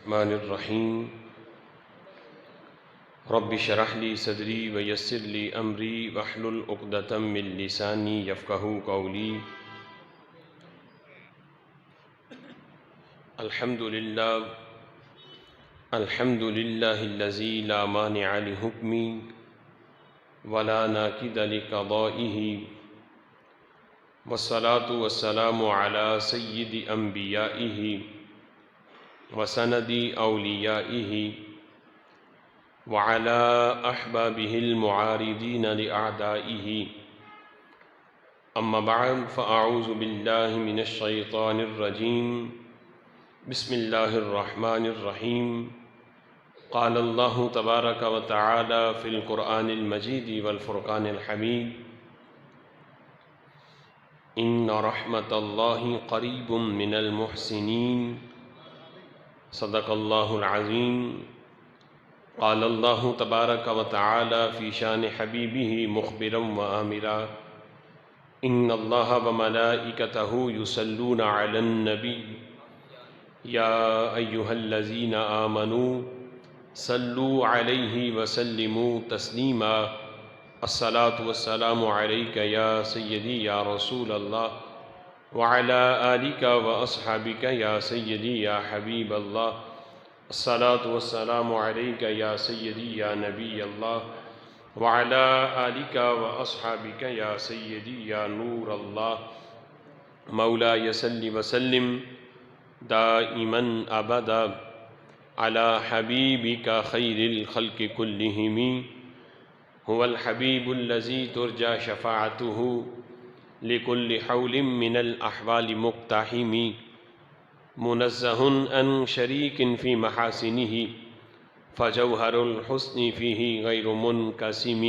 الرحمن الرحیم رب اشرح لی صدری ویسر لی امری واحلل عقدۃ من لسانی یفقہوا قولی۔ الحمد للہ الذی لا مانع لحکمی ولا ناکد لقضائہ، والصلاة والسلام علی سید انبیائہ وسند اولیائہ وعلى احبابہ المعارضین لأعدائہ، اما بعد فاعوذ باللہ من الشیطان الرجیم، بسم اللہ الرحمن الرحیم۔ قال اللہ تبارک و تعالی فی القرآن المجید والفرقان الحمید، ان رحمت اللہ قریب من المحسنین، صدق اللہ العظیم۔ قال اللہ تبارک و تعالی فی شان حبیبہ مخبرا و آمرا، ان اللہ وملائکتہ یصلون علی النبی یا ایہا الذین آمنوا صلوا علیہ وسلموا تسلیما، الصلاة والسلام علیک یا سیدی یا رسول اللہ وعلی آلک واصحابک یا سیدی یا حبیب اللہ، الصلاة والسلام علیک یا سیدی یا نبی اللہ وعلی آلک واصحابک یا سیدی یا نور اللہ، مولاي صل وسلم دائما ابدا علی حبیبک خیر الخلق کلہم، هو الحبیب الذی ترجى شفاعته لكل حول من الاحوال مقتحم، منزہ عن شریک فی محاسنہ فجوہر الحسن فیہ غیر منقسم،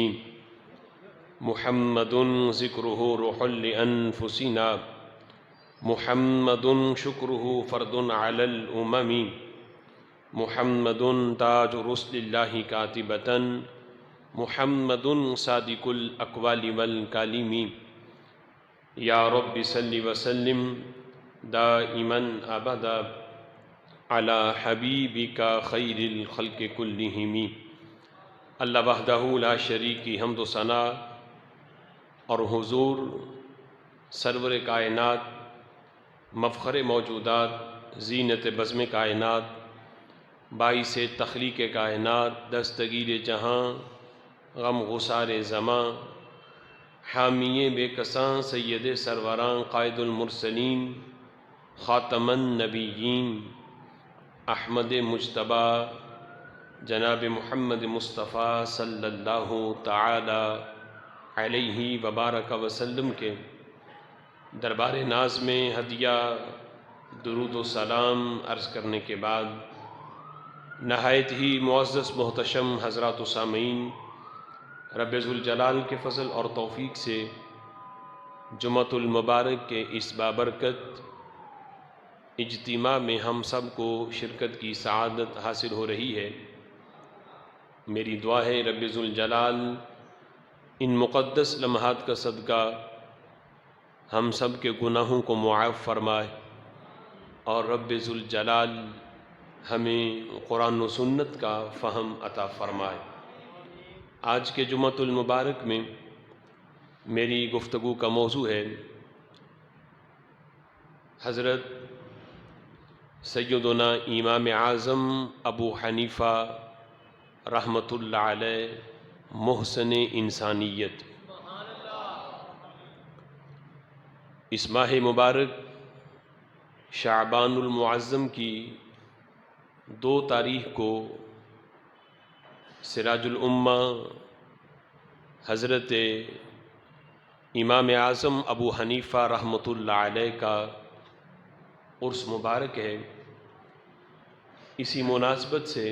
محمد ذکرہ روح لانفسنا، محمد شکرہ فرد علی الامم، محمد تاج رسل اللہ کاتبۃ، محمد صادق الاقوال والکلم، یا رب صل وسلم دائما ابدا علی حبیبک خیر الخلق کلہم۔ اللہ وحدہ لا شریک کی حمد و ثنا اور حضور سرور کائنات، مفخر موجودات، زینت بزم کائنات، باعث تخلیق کائنات، دستگیر جہاں، غم غسار زماں، حامی بے کساں، سید سروراں، قائد المرسلین، خاتم النبیین، احمد مجتبیٰ جناب محمد مصطفیٰ صلی اللہ تعالی علیہ وبارک وسلم کے دربار ناز میں ہدیہ درود و سلام عرض کرنے کے بعد، نہایت ہی معزز محتشم حضرات و سامعین، رب ذوالجلال کے فضل اور توفیق سے جمعۃ المبارک کے اس بابرکت اجتماع میں ہم سب کو شرکت کی سعادت حاصل ہو رہی ہے۔ میری دعا ہے رب ذوالجلال ان مقدس لمحات کا صدقہ ہم سب کے گناہوں کو معاف فرمائے، اور رب ذوالجلال ہمیں قرآن و سنت کا فہم عطا فرمائے۔ آج کے جمعۃ المبارک میں میری گفتگو کا موضوع ہے حضرت سیدنا امام اعظم ابو حنیفہ رحمۃ اللہ علیہ محسن انسانیت۔ اس ماہ مبارک شعبان المعظم کی 2 تاریخ کو سراج الامہ حضرت امام اعظم ابو حنیفہ رحمۃ اللہ علیہ کا عرس مبارک ہے۔ اسی مناسبت سے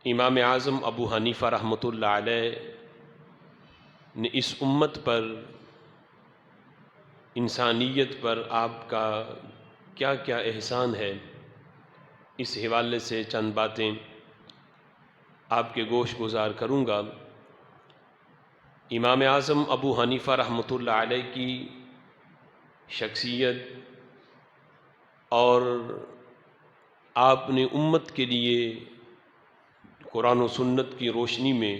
امام اعظم ابو حنیفہ رحمۃ اللہ علیہ نے اس امت پر، انسانیت پر آپ کا کیا کیا احسان ہے، اس حوالے سے چند باتیں آپ کے گوش گزار کروں گا۔ امام اعظم ابو حنیفہ رحمۃ اللہ علیہ کی شخصیت اور آپ نے امت کے لیے قرآن و سنت کی روشنی میں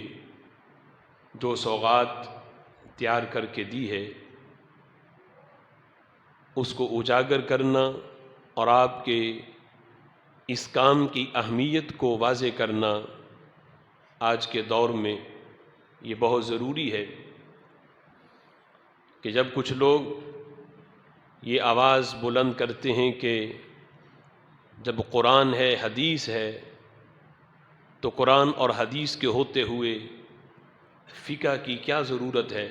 جو سوغات تیار کر کے دی ہے اس کو اجاگر کرنا اور آپ کے اس کام کی اہمیت کو واضح کرنا آج کے دور میں یہ بہت ضروری ہے کہ جب کچھ لوگ یہ آواز بلند کرتے ہیں کہ جب قرآن ہے حدیث ہے تو قرآن اور حدیث کے ہوتے ہوئے فقہ کی کیا ضرورت ہے،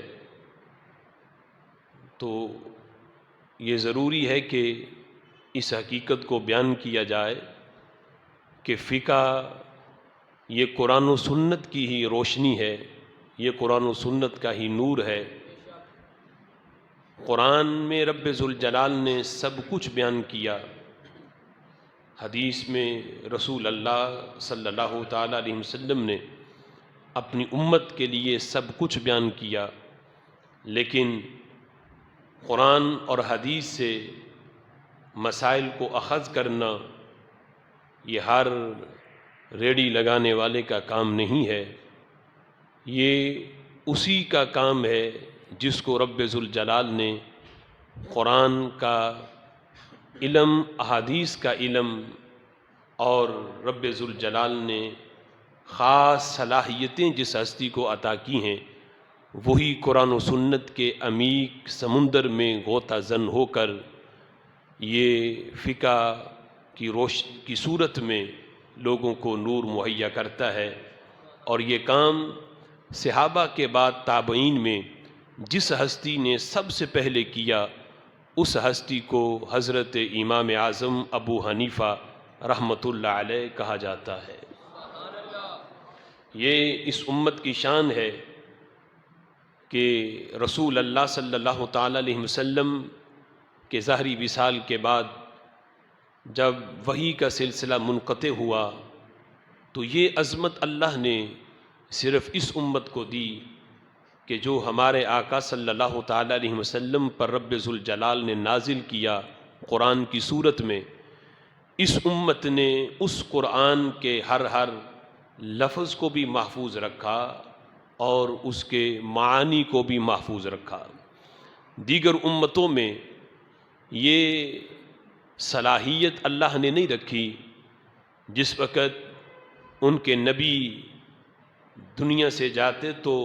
تو یہ ضروری ہے کہ اس حقیقت کو بیان کیا جائے کہ فقہ یہ قرآن و سنت کی ہی روشنی ہے، یہ قرآن و سنت کا ہی نور ہے۔ قرآن میں رب ذوالجلال نے سب کچھ بیان کیا، حدیث میں رسول اللہ صلی اللہ تعالی علیہ وسلم نے اپنی امت کے لیے سب کچھ بیان کیا، لیکن قرآن اور حدیث سے مسائل کو اخذ کرنا یہ ہر ریڑھی لگانے والے کا کام نہیں ہے، یہ اسی کا کام ہے جس کو رب ذوالجلال نے قرآن کا علم، احادیث کا علم، اور رب ذوالجلال نے خاص صلاحیتیں جس ہستی کو عطا کی ہیں وہی قرآن و سنت کے عمیق سمندر میں غوطہ زن ہو کر یہ فقہ کی صورت میں لوگوں کو نور مہیا کرتا ہے۔ اور یہ کام صحابہ کے بعد تابعین میں جس ہستی نے سب سے پہلے کیا اس ہستی کو حضرت امام اعظم ابو حنیفہ رحمۃ اللہ علیہ کہا جاتا ہے۔ یہ اس امت کی شان ہے کہ رسول اللہ صلی اللہ تعالی علیہ وسلم کے ظاہری وصال کے بعد جب وحی کا سلسلہ منقطع ہوا تو یہ عظمت اللہ نے صرف اس امت کو دی کہ جو ہمارے آقا صلی اللہ تعالی علیہ وسلم پر رب ذوالجلال نے نازل کیا قرآن کی صورت میں، اس امت نے اس قرآن کے ہر لفظ کو بھی محفوظ رکھا اور اس کے معانی کو بھی محفوظ رکھا۔ دیگر امتوں میں یہ صلاحیت اللہ نے نہیں رکھی۔ جس وقت ان کے نبی دنیا سے جاتے تو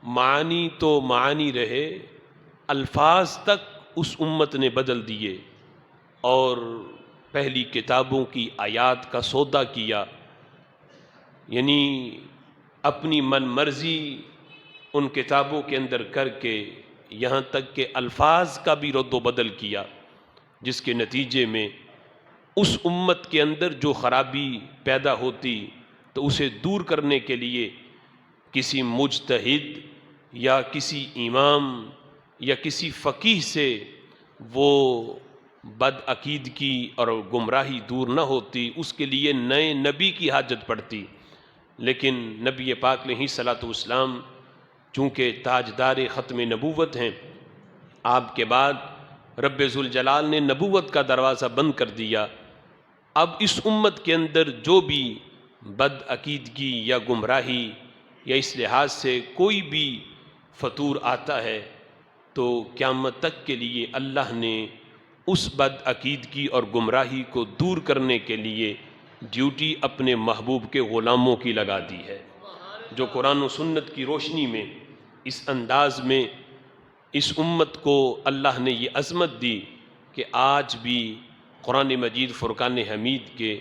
معانی رہے، الفاظ تک اس امت نے بدل دیے اور پہلی کتابوں کی آیات کا سودا کیا، یعنی اپنی من مرضی ان کتابوں کے اندر کر کے یہاں تک کہ الفاظ کا بھی رد و بدل کیا، جس کے نتیجے میں اس امت کے اندر جو خرابی پیدا ہوتی تو اسے دور کرنے کے لیے کسی مجتہد یا کسی امام یا کسی فقیہ سے وہ بدعقیدگی اور گمراہی دور نہ ہوتی، اس کے لیے نئے نبی کی حاجت پڑتی۔ لیکن نبی پاک علیہ الصلاۃ والسلام چونکہ تاجدار ختم نبوت ہیں، آپ کے بعد رب ذوالجلال نے نبوت کا دروازہ بند کر دیا۔ اب اس امت کے اندر جو بھی بدعقیدگی یا گمراہی یا اس لحاظ سے کوئی بھی فطور آتا ہے تو قیامت تک کے لیے اللہ نے اس بدعقیدگی اور گمراہی کو دور کرنے کے لیے ڈیوٹی اپنے محبوب کے غلاموں کی لگا دی ہے، جو قرآن و سنت کی روشنی میں اس انداز میں اس امت کو اللہ نے یہ عظمت دی کہ آج بھی قرآن مجید فرقان حمید کے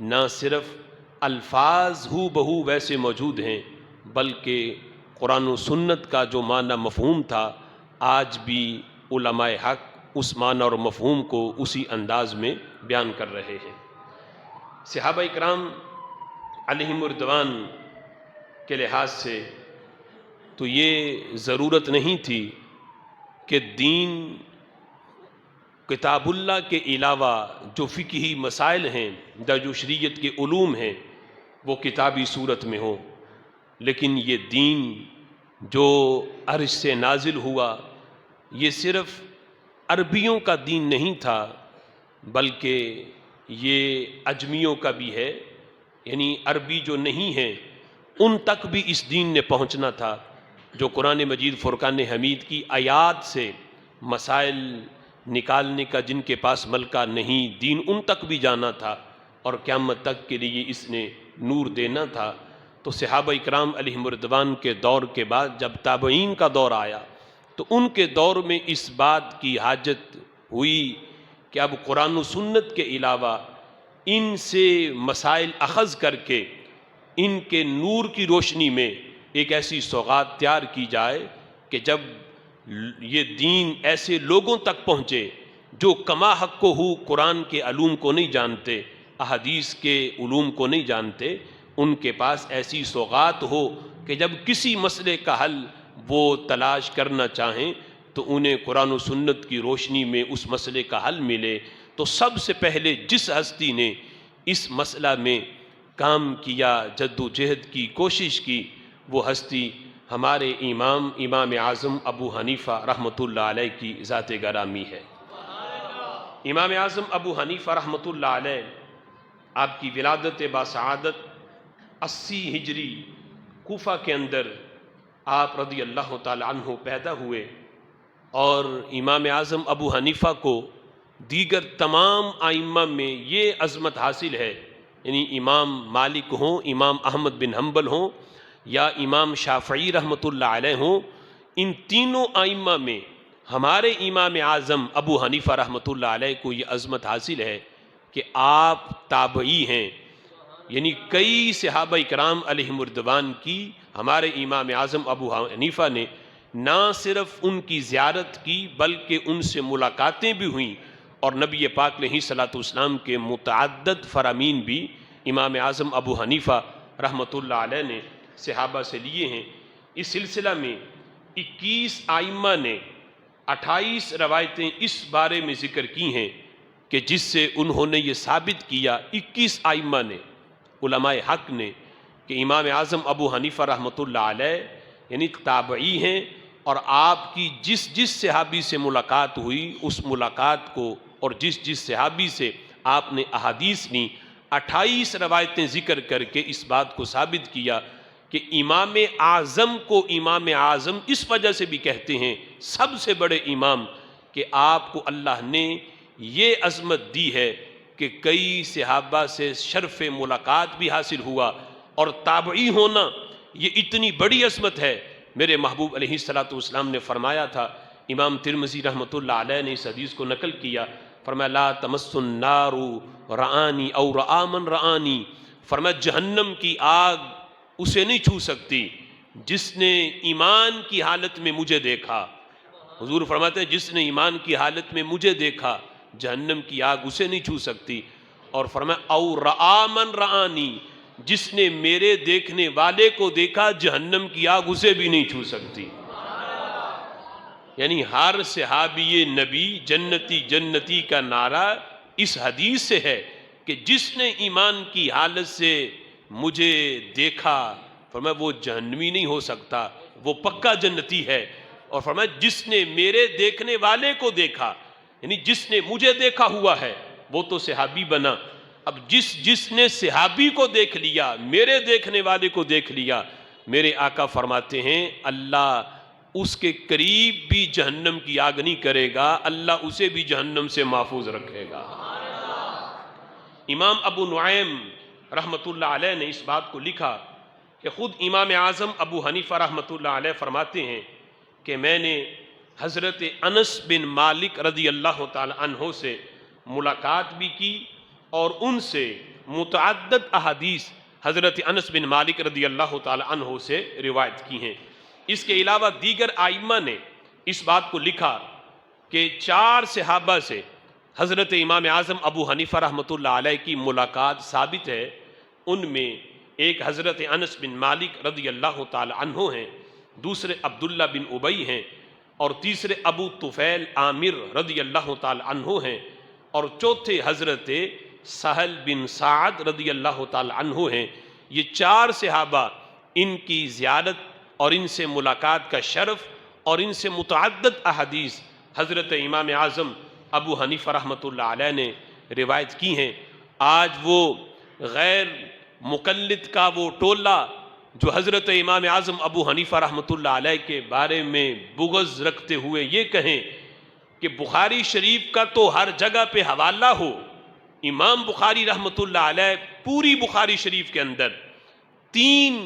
نہ صرف الفاظ ہو بہو ویسے موجود ہیں بلکہ قرآن و سنت کا جو معنی مفہوم تھا آج بھی علماء حق اس معنی اور مفہوم کو اسی انداز میں بیان کر رہے ہیں۔ صحابہ اکرام علیہم رضوان کے لحاظ سے تو یہ ضرورت نہیں تھی کہ دین کتاب اللہ کے علاوہ جو فقہی مسائل ہیں جو شریعت کے علوم ہیں وہ کتابی صورت میں ہوں، لیکن یہ دین جو عرش سے نازل ہوا یہ صرف عربیوں کا دین نہیں تھا بلکہ یہ اجمیوں کا بھی ہے، یعنی عربی جو نہیں ہیں ان تک بھی اس دین نے پہنچنا تھا، جو قرآن مجید فرقان حمید کی آیات سے مسائل نکالنے کا جن کے پاس ملکہ نہیں، دین ان تک بھی جانا تھا اور قیامت تک کے لیے اس نے نور دینا تھا۔ تو صحابہ اکرام علیہم رضوان کے دور کے بعد جب تابعین کا دور آیا تو ان کے دور میں اس بات کی حاجت ہوئی کہ اب قرآن و سنت کے علاوہ ان سے مسائل اخذ کر کے ان کے نور کی روشنی میں ایک ایسی سوغات تیار کی جائے کہ جب یہ دین ایسے لوگوں تک پہنچے جو کما حق ہو قرآن کے علوم کو نہیں جانتے، احادیث کے علوم کو نہیں جانتے، ان کے پاس ایسی سوغات ہو کہ جب کسی مسئلے کا حل وہ تلاش کرنا چاہیں تو انہیں قرآن و سنت کی روشنی میں اس مسئلے کا حل ملے۔ تو سب سے پہلے جس ہستی نے اس مسئلہ میں کام کیا، جد و جہد کی، کوشش کی، وہ ہستی ہمارے امام اعظم ابو حنیفہ رحمۃ اللہ علیہ کی ذات گرامی ہے۔ امام اعظم ابو حنیفہ رحمۃ اللہ علیہ، آپ کی ولادت باسعادت 80 ہجری کوفہ کے اندر آپ رضی اللہ تعالی عنہ پیدا ہوئے، اور امام اعظم ابو حنیفہ کو دیگر تمام ائمہ میں یہ عظمت حاصل ہے، یعنی امام مالک ہوں، امام احمد بن حنبل ہوں یا امام شافعی رحمۃ اللہ علیہ ہوں، ان تینوں ائمہ میں ہمارے امام اعظم ابو حنیفہ رحمۃ اللہ علیہ کو یہ عظمت حاصل ہے کہ آپ تابعی ہیں، یعنی کئی صحابہ اکرام علیہم رضوان کی ہمارے امام اعظم ابو حنیفہ نے نہ صرف ان کی زیارت کی بلکہ ان سے ملاقاتیں بھی ہوئیں، اور نبی پاک علیہ الصلوۃ والسلام کے متعدد فرامین بھی امام اعظم ابو حنیفہ رحمۃ اللہ علیہ نے صحابہ سے لیے ہیں۔ اس سلسلہ میں 21 ائمہ نے 28 روایتیں اس بارے میں ذکر کی ہیں کہ جس سے انہوں نے یہ ثابت کیا، 21 ائمہ نے، علماء حق نے، کہ امام اعظم ابو حنیفہ رحمۃ اللہ علیہ یعنی تابعی ہیں، اور آپ کی جس جس صحابی سے ملاقات ہوئی اس ملاقات کو اور جس جس صحابی سے آپ نے احادیث لی، 28 روایتیں ذکر کر کے اس بات کو ثابت کیا کہ امام اعظم کو امام اعظم اس وجہ سے بھی کہتے ہیں، سب سے بڑے امام، کہ آپ کو اللہ نے یہ عظمت دی ہے کہ کئی صحابہ سے شرف ملاقات بھی حاصل ہوا، اور تابعی ہونا یہ اتنی بڑی عظمت ہے۔ میرے محبوب علیہ الصلوۃ والسلام نے فرمایا تھا، امام ترمذی رحمۃ اللہ علیہ نے اس حدیث کو نقل کیا، فرمایا لا تمس النار رآنی او رآ من رآنی، فرمایا جہنم کی آگ اسے نہیں چھو سکتی جس نے ایمان کی حالت میں مجھے دیکھا۔ حضور فرماتے ہیں جس نے ایمان کی حالت میں مجھے دیکھا جہنم کی آگ اسے نہیں چھو سکتی، اور فرمایا او رآ من رآنی، جس نے میرے دیکھنے والے کو دیکھا جہنم کی آگ اسے بھی نہیں چھو سکتی۔ یعنی ہر صحابی نبی جنتی جنتی کا نعرہ اس حدیث سے ہے کہ جس نے ایمان کی حالت سے مجھے دیکھا، فرمایا وہ جہنمی نہیں ہو سکتا، وہ پکا جنتی ہے۔ اور فرمایا جس نے میرے دیکھنے والے کو دیکھا، یعنی جس نے مجھے دیکھا ہوا ہے وہ تو صحابی بنا۔ اب جس نے صحابی کو دیکھ لیا، میرے دیکھنے والے کو دیکھ لیا، میرے آقا فرماتے ہیں اللہ اس کے قریب بھی جہنم کی آگ نہیں کرے گا، اللہ اسے بھی جہنم سے محفوظ رکھے گا۔ امام ابو نعیم رحمۃ اللہ علیہ نے اس بات کو لکھا کہ خود امام اعظم ابو حنیفہ رحمۃ اللہ علیہ فرماتے ہیں کہ میں نے حضرت انس بن مالک رضی اللہ تعالی عنہ سے ملاقات بھی کی، اور ان سے متعدد احادیث حضرت انس بن مالک رضی اللہ تعالی عنہ سے روایت کی ہیں۔ اس کے علاوہ دیگر ائمہ نے اس بات کو لکھا کہ 4 صحابہ سے حضرت امام اعظم ابو حنیفہ رحمۃ اللہ علیہ کی ملاقات ثابت ہے۔ ان میں ایک حضرت انس بن مالک رضی اللہ تعالی عنہ ہیں، دوسرے عبداللہ بن ابی ہیں، اور تیسرے ابو طفیل عامر رضی اللہ تعالی عنہ ہیں، اور چوتھے حضرت سہل بن سعد رضی اللہ تعالی عنہ ہیں۔ یہ 4 صحابہ، ان کی زیارت اور ان سے ملاقات کا شرف اور ان سے متعدد احادیث حضرت امام اعظم ابو حنیفہ رحمۃ اللہ علیہ نے روایت کی ہیں، آج وہ غیر مقلد کا وہ ٹولہ جو حضرت امام اعظم ابو حنیفہ رحمۃ اللہ علیہ کے بارے میں بغض رکھتے ہوئے یہ کہیں کہ بخاری شریف کا تو ہر جگہ پہ حوالہ ہو. امام بخاری رحمۃ اللہ علیہ پوری بخاری شریف کے اندر 3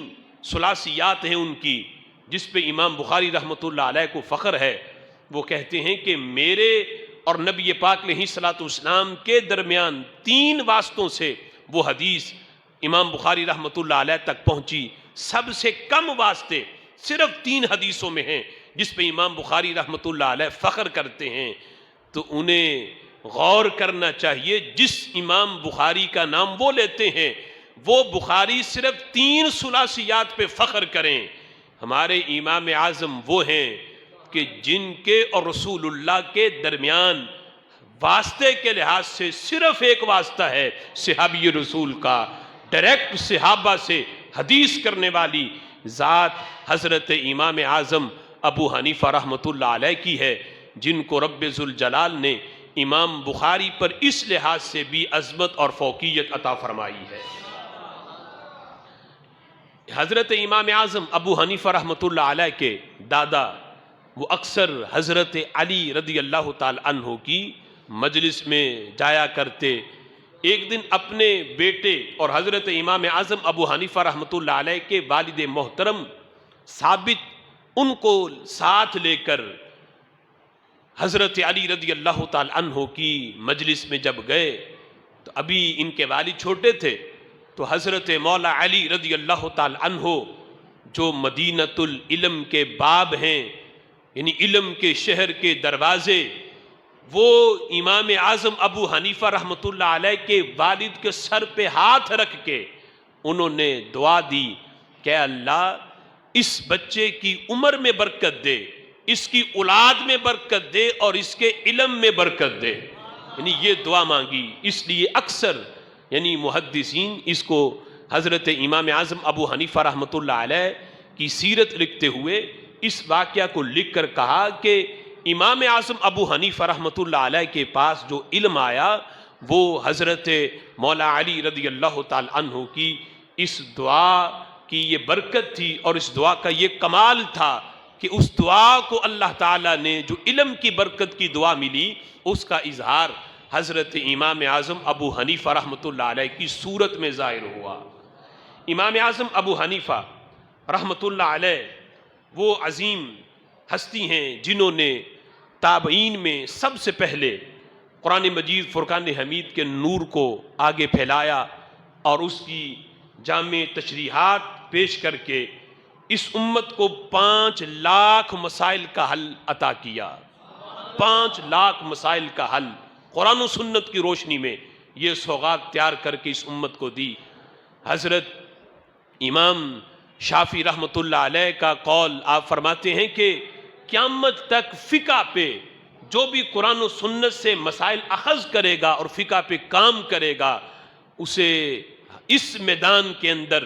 ثلاثیات ہیں ان کی جس پہ امام بخاری رحمۃ اللہ علیہ کو فخر ہے. وہ کہتے ہیں کہ میرے اور نبی پاک علیہ الصلوۃ والسلام کے درمیان 3 واسطوں سے وہ حدیث امام بخاری رحمۃ اللہ علیہ تک پہنچی. سب سے کم واسطے صرف 3 حدیثوں میں ہیں جس پہ امام بخاری رحمۃ اللہ علیہ فخر کرتے ہیں. تو انہیں غور کرنا چاہیے جس امام بخاری کا نام وہ لیتے ہیں وہ بخاری صرف 3 ثلاثیات پہ فخر کریں. ہمارے امام اعظم وہ ہیں کہ جن کے اور رسول اللہ کے درمیان واسطے کے لحاظ سے صرف ایک واسطہ ہے صحابی رسول کا. ڈائریکٹ صحابہ سے حدیث کرنے والی ذات حضرت امام اعظم ابو حنیفہ رحمۃ اللہ علیہ کی ہے جن کو رب ذوالجلال نے امام بخاری پر اس لحاظ سے بھی عظمت اور فوقیت عطا فرمائی ہے. حضرت امام اعظم ابو حنیفہ رحمۃ اللہ علیہ کے دادا وہ اکثر حضرت علی رضی اللہ تعالی عنہ کی مجلس میں جایا کرتے. ایک دن اپنے بیٹے اور حضرت امام اعظم ابو حنیفہ رحمۃ اللہ علیہ کے والد محترم ثابت ان کو ساتھ لے کر حضرت علی رضی اللہ تعالی عنہ کی مجلس میں جب گئے تو ابھی ان کے والد چھوٹے تھے. تو حضرت مولا علی رضی اللہ تعالی عنہ جو مدینۃ العلم کے باب ہیں یعنی علم کے شہر کے دروازے وہ امام اعظم ابو حنیفہ رحمۃ اللہ علیہ کے والد کے سر پہ ہاتھ رکھ کے انہوں نے دعا دی کہ اللہ اس بچے کی عمر میں برکت دے, اس کی اولاد میں برکت دے اور اس کے علم میں برکت دے. یعنی یہ دعا مانگی. اس لیے اکثر یعنی محدثین اس کو حضرت امام اعظم ابو حنیفہ رحمۃ اللہ علیہ کی سیرت لکھتے ہوئے اس واقعہ کو لکھ کر کہا کہ امام اعظم ابو حنیفہ رحمۃ اللہ علیہ کے پاس جو علم آیا وہ حضرت مولا علی رضی اللہ تعالی عنہ کی اس دعا کی یہ برکت تھی اور اس دعا کا یہ کمال تھا کہ اس دعا کو اللہ تعالیٰ نے جو علم کی برکت کی دعا ملی اس کا اظہار حضرت امام اعظم ابو حنیفہ رحمۃ اللہ علیہ کی صورت میں ظاہر ہوا. امام اعظم ابو حنیفہ رحمۃ اللہ علیہ وہ عظیم ہستی ہیں جنہوں نے تابعین میں سب سے پہلے قرآن مجید فرقان حمید کے نور کو آگے پھیلایا اور اس کی جامع تشریحات پیش کر کے اس امت کو 5 لاکھ مسائل کا حل عطا کیا. 5 لاکھ مسائل کا حل قرآن و سنت کی روشنی میں یہ سوغات تیار کر کے اس امت کو دی. حضرت امام شافعی رحمۃ اللہ علیہ کا قول آپ فرماتے ہیں کہ قیامت تک فقہ پہ جو بھی قرآن و سنت سے مسائل اخذ کرے گا اور فقہ پہ کام کرے گا اسے اس میدان کے اندر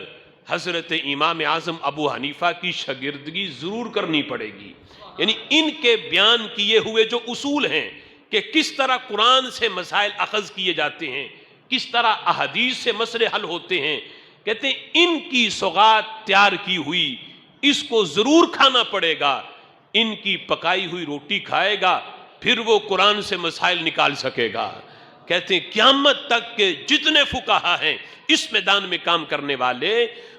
حضرت امام اعظم ابو حنیفہ کی شاگردگی ضرور کرنی پڑے گی. یعنی ان کے بیان کیے ہوئے جو اصول ہیں کہ کس طرح قرآن سے مسائل اخذ کیے جاتے ہیں, کس طرح احادیث سے مسئلے حل ہوتے ہیں, کہتے ہیں ان کی سوغات تیار کی ہوئی اس کو ضرور کھانا پڑے گا. ان کی پکائی ہوئی روٹی کھائے گا پھر وہ قرآن سے مسائل نکال سکے گا. کہتے ہیں قیامت تک کے جتنے فقہا ہیں اس میدان میں کام کرنے والے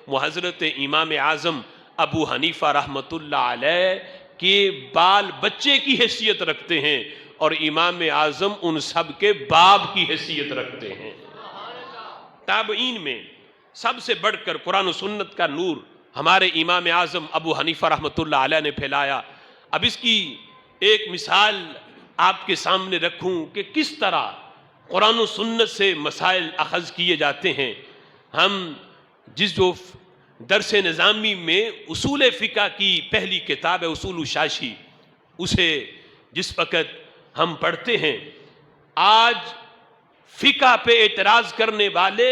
وہ حضرت امام اعظم ابو حنیفہ رحمۃ اللہ علیہ کے بال بچے کی حیثیت رکھتے ہیں اور امام اعظم ان سب کے باپ کی حیثیت رکھتے ہیں. تابعین میں سب سے بڑھ کر قرآن و سنت کا نور ہمارے امام اعظم ابو حنیفہ رحمۃ اللہ علیہ نے پھیلایا. اب اس کی ایک مثال آپ کے سامنے رکھوں کہ کس طرح قرآن و سنت سے مسائل اخذ کیے جاتے ہیں. ہم جس جو درس نظامی میں اصول فقہ کی پہلی کتاب ہے اصول شاشی, اسے جس وقت ہم پڑھتے ہیں آج فقہ پہ اعتراض کرنے والے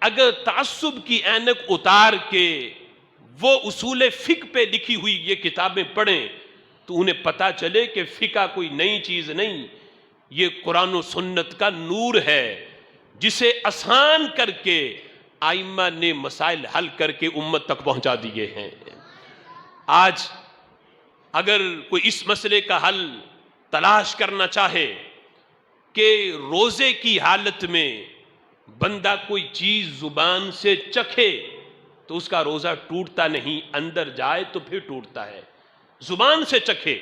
اگر تعصب کی اینک اتار کے وہ اصول فقہ پہ لکھی ہوئی یہ کتابیں پڑھیں تو انہیں پتہ چلے کہ فقہ کوئی نئی چیز نہیں, یہ قرآن و سنت کا نور ہے جسے آسان کر کے آئمہ نے مسائل حل کر کے امت تک پہنچا دیے ہیں۔ آج اگر کوئی اس مسئلے کا حل تلاش کرنا چاہے کہ روزے کی حالت میں بندہ کوئی چیز زبان سے چکھے تو اس کا روزہ ٹوٹتا نہیں، اندر جائے تو پھر ٹوٹتا ہے۔ زبان سے چکھے،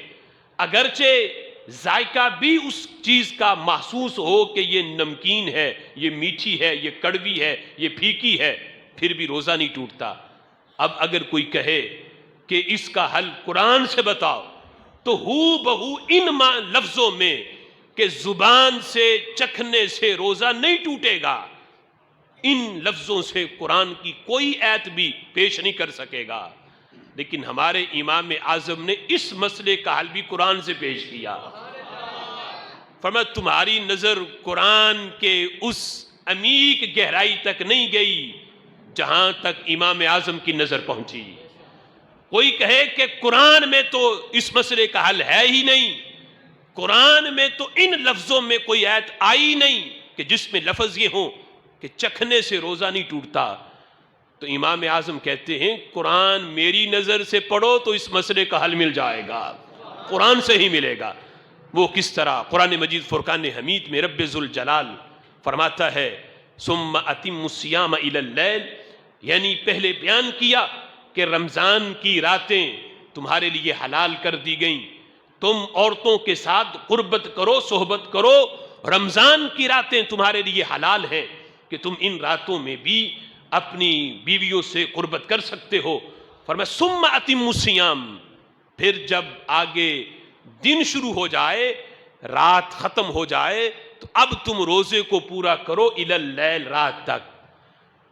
اگرچہ ذائقہ بھی اس چیز کا محسوس ہو کہ یہ نمکین ہے، یہ میٹھی ہے، یہ کڑوی ہے، یہ پھیکی ہے، پھر بھی روزہ نہیں ٹوٹتا۔ اب اگر کوئی کہے کہ اس کا حل قرآن سے بتاؤ تو ہو بہو ان لفظوں میں کہ زبان سے چکھنے سے روزہ نہیں ٹوٹے گا، ان لفظوں سے قرآن کی کوئی آیت بھی پیش نہیں کر سکے گا۔ لیکن ہمارے امام اعظم نے اس مسئلے کا حل بھی قرآن سے پیش کیا۔ فرمایا تمہاری نظر قرآن کے اس عمیق گہرائی تک نہیں گئی جہاں تک امام اعظم کی نظر پہنچی۔ کوئی کہے کہ قرآن میں تو اس مسئلے کا حل ہے ہی نہیں، قرآن میں تو ان لفظوں میں کوئی آیت آئی نہیں کہ جس میں لفظ یہ ہوں کہ چکھنے سے روزہ نہیں ٹوٹتا، تو امام اعظم کہتے ہیں قرآن میری نظر سے پڑھو تو اس مسئلے کا حل مل جائے گا، قرآن سے ہی ملے گا۔ وہ کس طرح؟ قرآن مجید فرقان حمید میں رب ذوالجلال فرماتا ہے ثم اتم الصیام الی اللیل، یعنی پہلے بیان کیا کہ رمضان کی راتیں تمہارے لیے حلال کر دی گئیں، تم عورتوں کے ساتھ قربت کرو، صحبت کرو، رمضان کی راتیں تمہارے لیے حلال ہیں کہ تم ان راتوں میں بھی اپنی بیویوں سے قربت کر سکتے ہو۔ فرمایا ثم اتم الصیام، پھر جب آگے دن شروع ہو جائے، رات ختم ہو جائے تو اب تم روزے کو پورا کرو الی اللیل، رات تک۔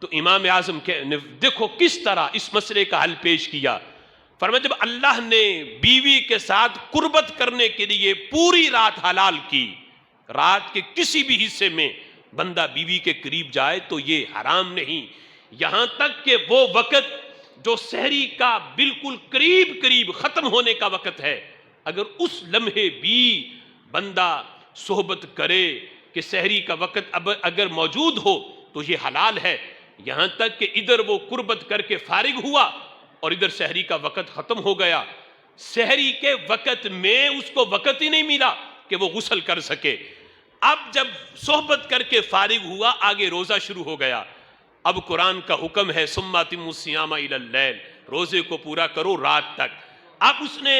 تو امام اعظم نے دیکھو کس طرح اس مسئلے کا حل پیش کیا۔ فرمایا جب اللہ نے بیوی کے ساتھ قربت کرنے کے لیے پوری رات حلال کی، رات کے کسی بھی حصے میں بندہ بیوی کے قریب جائے تو یہ حرام نہیں، یہاں تک کہ وہ وقت جو سحری کا بالکل قریب ختم ہونے کا وقت ہے، اگر اس لمحے بھی بندہ صحبت کرے کہ سحری کا وقت اب اگر موجود ہو تو یہ حلال ہے، یہاں تک کہ ادھر وہ قربت کر کے فارغ ہوا اور ادھر سحری کا وقت ختم ہو گیا، سحری کے وقت میں اس کو وقت ہی نہیں ملا کہ وہ غسل کر سکے۔ اب جب صحبت کر کے فارغ ہوا، آگے روزہ شروع ہو گیا۔ اب قرآن کا حکم ہے ثم اتموا الصیام الی اللیل، روزے کو پورا کرو رات تک۔ اب اس نے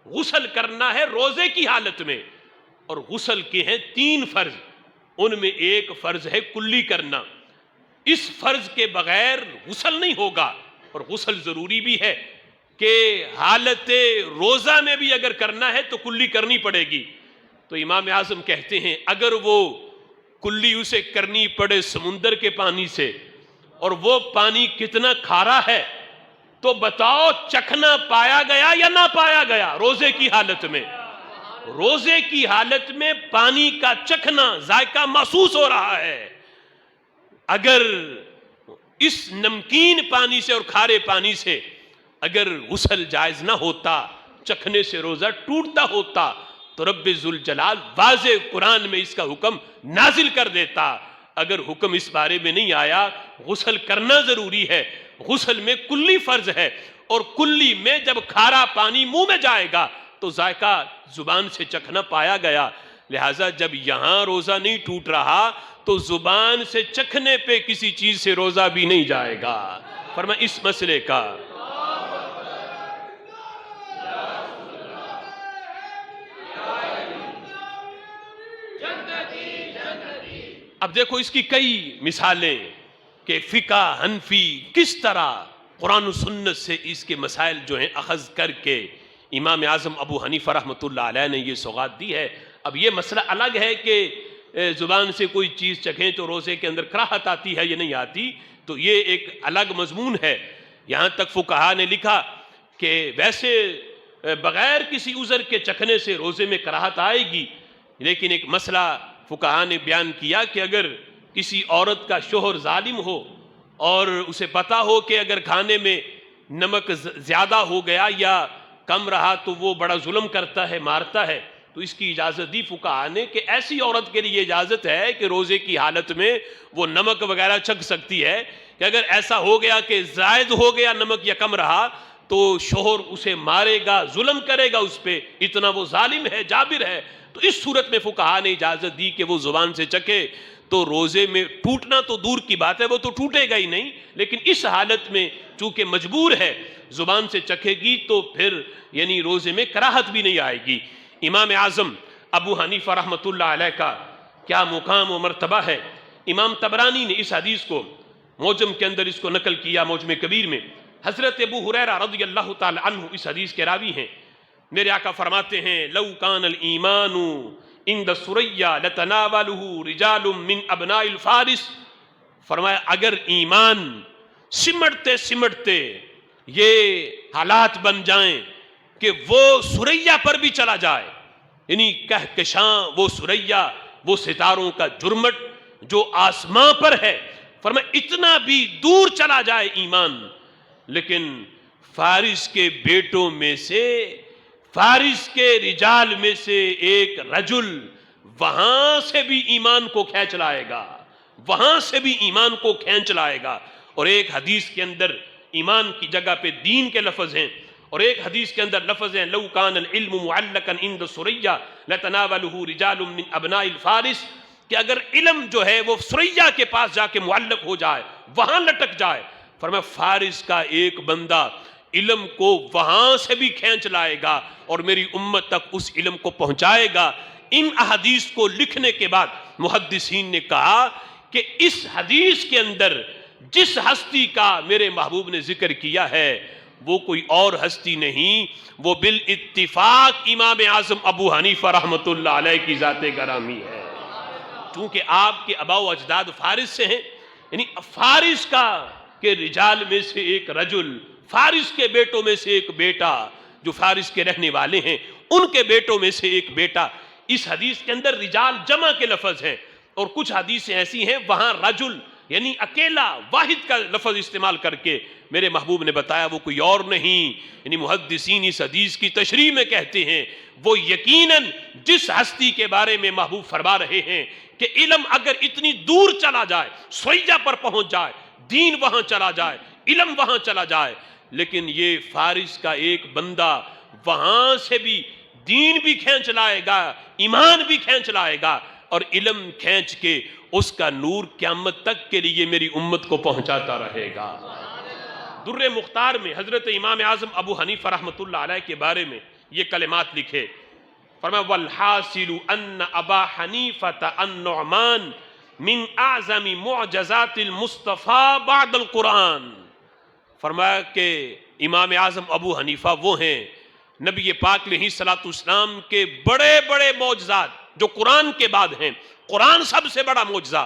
غسل کرنا ہے روزے کی حالت میں، اور غسل کے ہیں 3 فرض، ان میں ایک فرض ہے کلی کرنا، اس فرض کے بغیر غسل نہیں ہوگا، اور غسل ضروری بھی ہے کہ حالت روزہ میں بھی اگر کرنا ہے تو کلی کرنی پڑے گی۔ تو امام اعظم کہتے ہیں اگر وہ کلی اسے کرنی پڑے سمندر کے پانی سے، اور وہ پانی کتنا کھارا ہے، تو بتاؤ چکھنا پایا گیا یا نہ پایا گیا؟ روزے کی حالت میں، روزے کی حالت میں پانی کا چکھنا، ذائقہ محسوس ہو رہا ہے۔ اگر اس نمکین پانی سے اور کھارے پانی سے اگر غسل جائز نہ ہوتا، چکھنے سے روزہ ٹوٹتا ہوتا، تو رب ذوالجلال واضح قرآن میں اس کا حکم نازل کر دیتا۔ اگر حکم اس بارے میں نہیں آیا، غسل کرنا ضروری ہے، غسل میں کلی فرض ہے، اور کلی میں جب کھارا پانی منہ میں جائے گا تو ذائقہ زبان سے چکھنا پایا گیا، لہٰذا جب یہاں روزہ نہیں ٹوٹ رہا تو زبان سے چکھنے پہ کسی چیز سے روزہ بھی نہیں جائے گا۔ فرمایا اس مسئلے کا اب دیکھو اس کی کئی مثالیں کہ فقہ حنفی کس طرح قرآن و سنت سے اس کے مسائل جو ہیں اخذ کر کے امام اعظم ابو حنیفہ رحمۃ اللہ علیہ نے یہ سوغات دی ہے۔ اب یہ مسئلہ الگ ہے کہ زبان سے کوئی چیز چکھیں تو روزے کے اندر کراہت آتی ہے یا نہیں آتی، تو یہ ایک الگ مضمون ہے۔ یہاں تک فقہا نے لکھا کہ ویسے بغیر کسی عذر کے چکھنے سے روزے میں کراہت آئے گی، لیکن ایک مسئلہ فقہا نے بیان کیا کہ اگر کسی عورت کا شوہر ظالم ہو اور اسے پتا ہو کہ اگر کھانے میں نمک زیادہ ہو گیا یا کم رہا تو وہ بڑا ظلم کرتا ہے، مارتا ہے، تو اس کی اجازت دی فقہا نے کہ ایسی عورت کے لیے اجازت ہے کہ روزے کی حالت میں وہ نمک وغیرہ چکھ سکتی ہے کہ اگر ایسا ہو گیا کہ زائد ہو گیا نمک یا کم رہا تو شوہر اسے مارے گا، ظلم کرے گا اس پہ، اتنا وہ ظالم ہے، جابر ہے، تو اس صورت میں فقہا نے اجازت دی کہ وہ زبان سے چکھے۔ تو روزے میں ٹوٹنا تو دور کی بات ہے، وہ تو ٹوٹے گا ہی نہیں، لیکن اس حالت میں چونکہ مجبور ہے زبان سے چکھے گی تو پھر یعنی روزے میں کراہت بھی نہیں آئے گی۔ امام اعظم ابو حنیفہ رحمۃ اللہ علیہ کا کیا مقام و مرتبہ ہے۔ امام طبرانی نے اس حدیث کو معجم کے اندر اس کو نقل کیا، معجم کبیر میں۔ حضرت ابو ہریرہ رضی اللہ تعالی عنہ اس حدیث کے راوی ہیں۔ میرے آقا فرماتے ہیں لو کان الایمان عند الثریا لتناولہ رجال من ابناء الفارس، فرمایا اگر ایمان سمٹتے سمٹتے یہ حالات بن جائیں کہ وہ ثریا پر بھی چلا جائے، یعنی کہکشاں وہ ثریا، وہ ستاروں کا جرمٹ جو آسمان پر ہے، فرمایا اتنا بھی دور چلا جائے ایمان، لیکن فارس کے بیٹوں میں سے، فارس کے رجال میں سے ایک رجل وہاں سے بھی ایمان کو کھینچ لائے گا، وہاں سے بھی ایمان کو کھینچ لائے گا۔ اور ایک حدیث کے اندر ایمان کی جگہ پہ دین کے لفظ ہیں، اور ایک حدیث کے اندر لفظ ہیں لو کان العلم معلقا عند ثریا لتناولہ رجال من ابناء الفارس، کہ اگر علم جو ہے وہ ثریا کے پاس جا کے معلق ہو جائے، وہاں لٹک جائے، فرمایا فارس کا ایک بندہ علم کو وہاں سے بھی کھینچ لائے گا اور میری امت تک اس علم کو پہنچائے گا۔ ان احادیث کو لکھنے کے بعد محدثین نے کہا کہ اس حدیث کے اندر جس ہستی کا میرے محبوب نے ذکر کیا ہے وہ کوئی اور ہستی نہیں، وہ بالاتفاق امام اعظم ابو حنیفہ رحمۃ اللہ علیہ کی ذات گرامی ہے۔ چونکہ آپ کے آباء و اجداد فارس سے ہیں، یعنی فارس کا کہ رجال میں سے ایک رجل، فارس کے بیٹوں میں سے ایک بیٹا، جو فارس کے رہنے والے ہیں ان کے بیٹوں میں سے ایک بیٹا۔ اس حدیث کے اندر رجال جمع کے لفظ ہیں، اور کچھ حدیثیں ایسی ہیں وہاں رجل یعنی اکیلا واحد کا لفظ استعمال کر کے میرے محبوب نے بتایا وہ کوئی اور نہیں، یعنی محدثین اس حدیث کی تشریح میں کہتے ہیں وہ یقیناً جس ہستی کے بارے میں محبوب فرما رہے ہیں کہ علم اگر اتنی دور چلا جائے، ثریا پر پہنچ جائے، دین وہاں چلا جائے، علم وہاں چلا جائے، لیکن یہ فارس کا ایک بندہ وہاں سے بھی دین بھی کھینچ لائے گا، ایمان بھی کھینچ لائے گا، اور علم کھینچ کے اس کا نور قیامت تک کے لیے میری امت کو پہنچاتا رہے گا۔ در مختار میں حضرت امام اعظم ابو حنیفہ رحمۃ اللہ علیہ کے بارے میں یہ کلمات لکھے، فرمایا والحاصل ان ابا حنیفہ النعمان من اعظم معجزات المصطفیٰ بعد القرآن، فرمایا کہ امام اعظم ابو حنیفہ وہ ہیں نبی پاک علیہ الصلوۃ والسلام کے بڑے بڑے معجزات جو قرآن کے بعد ہیں، قرآن سب سے بڑا معجزہ،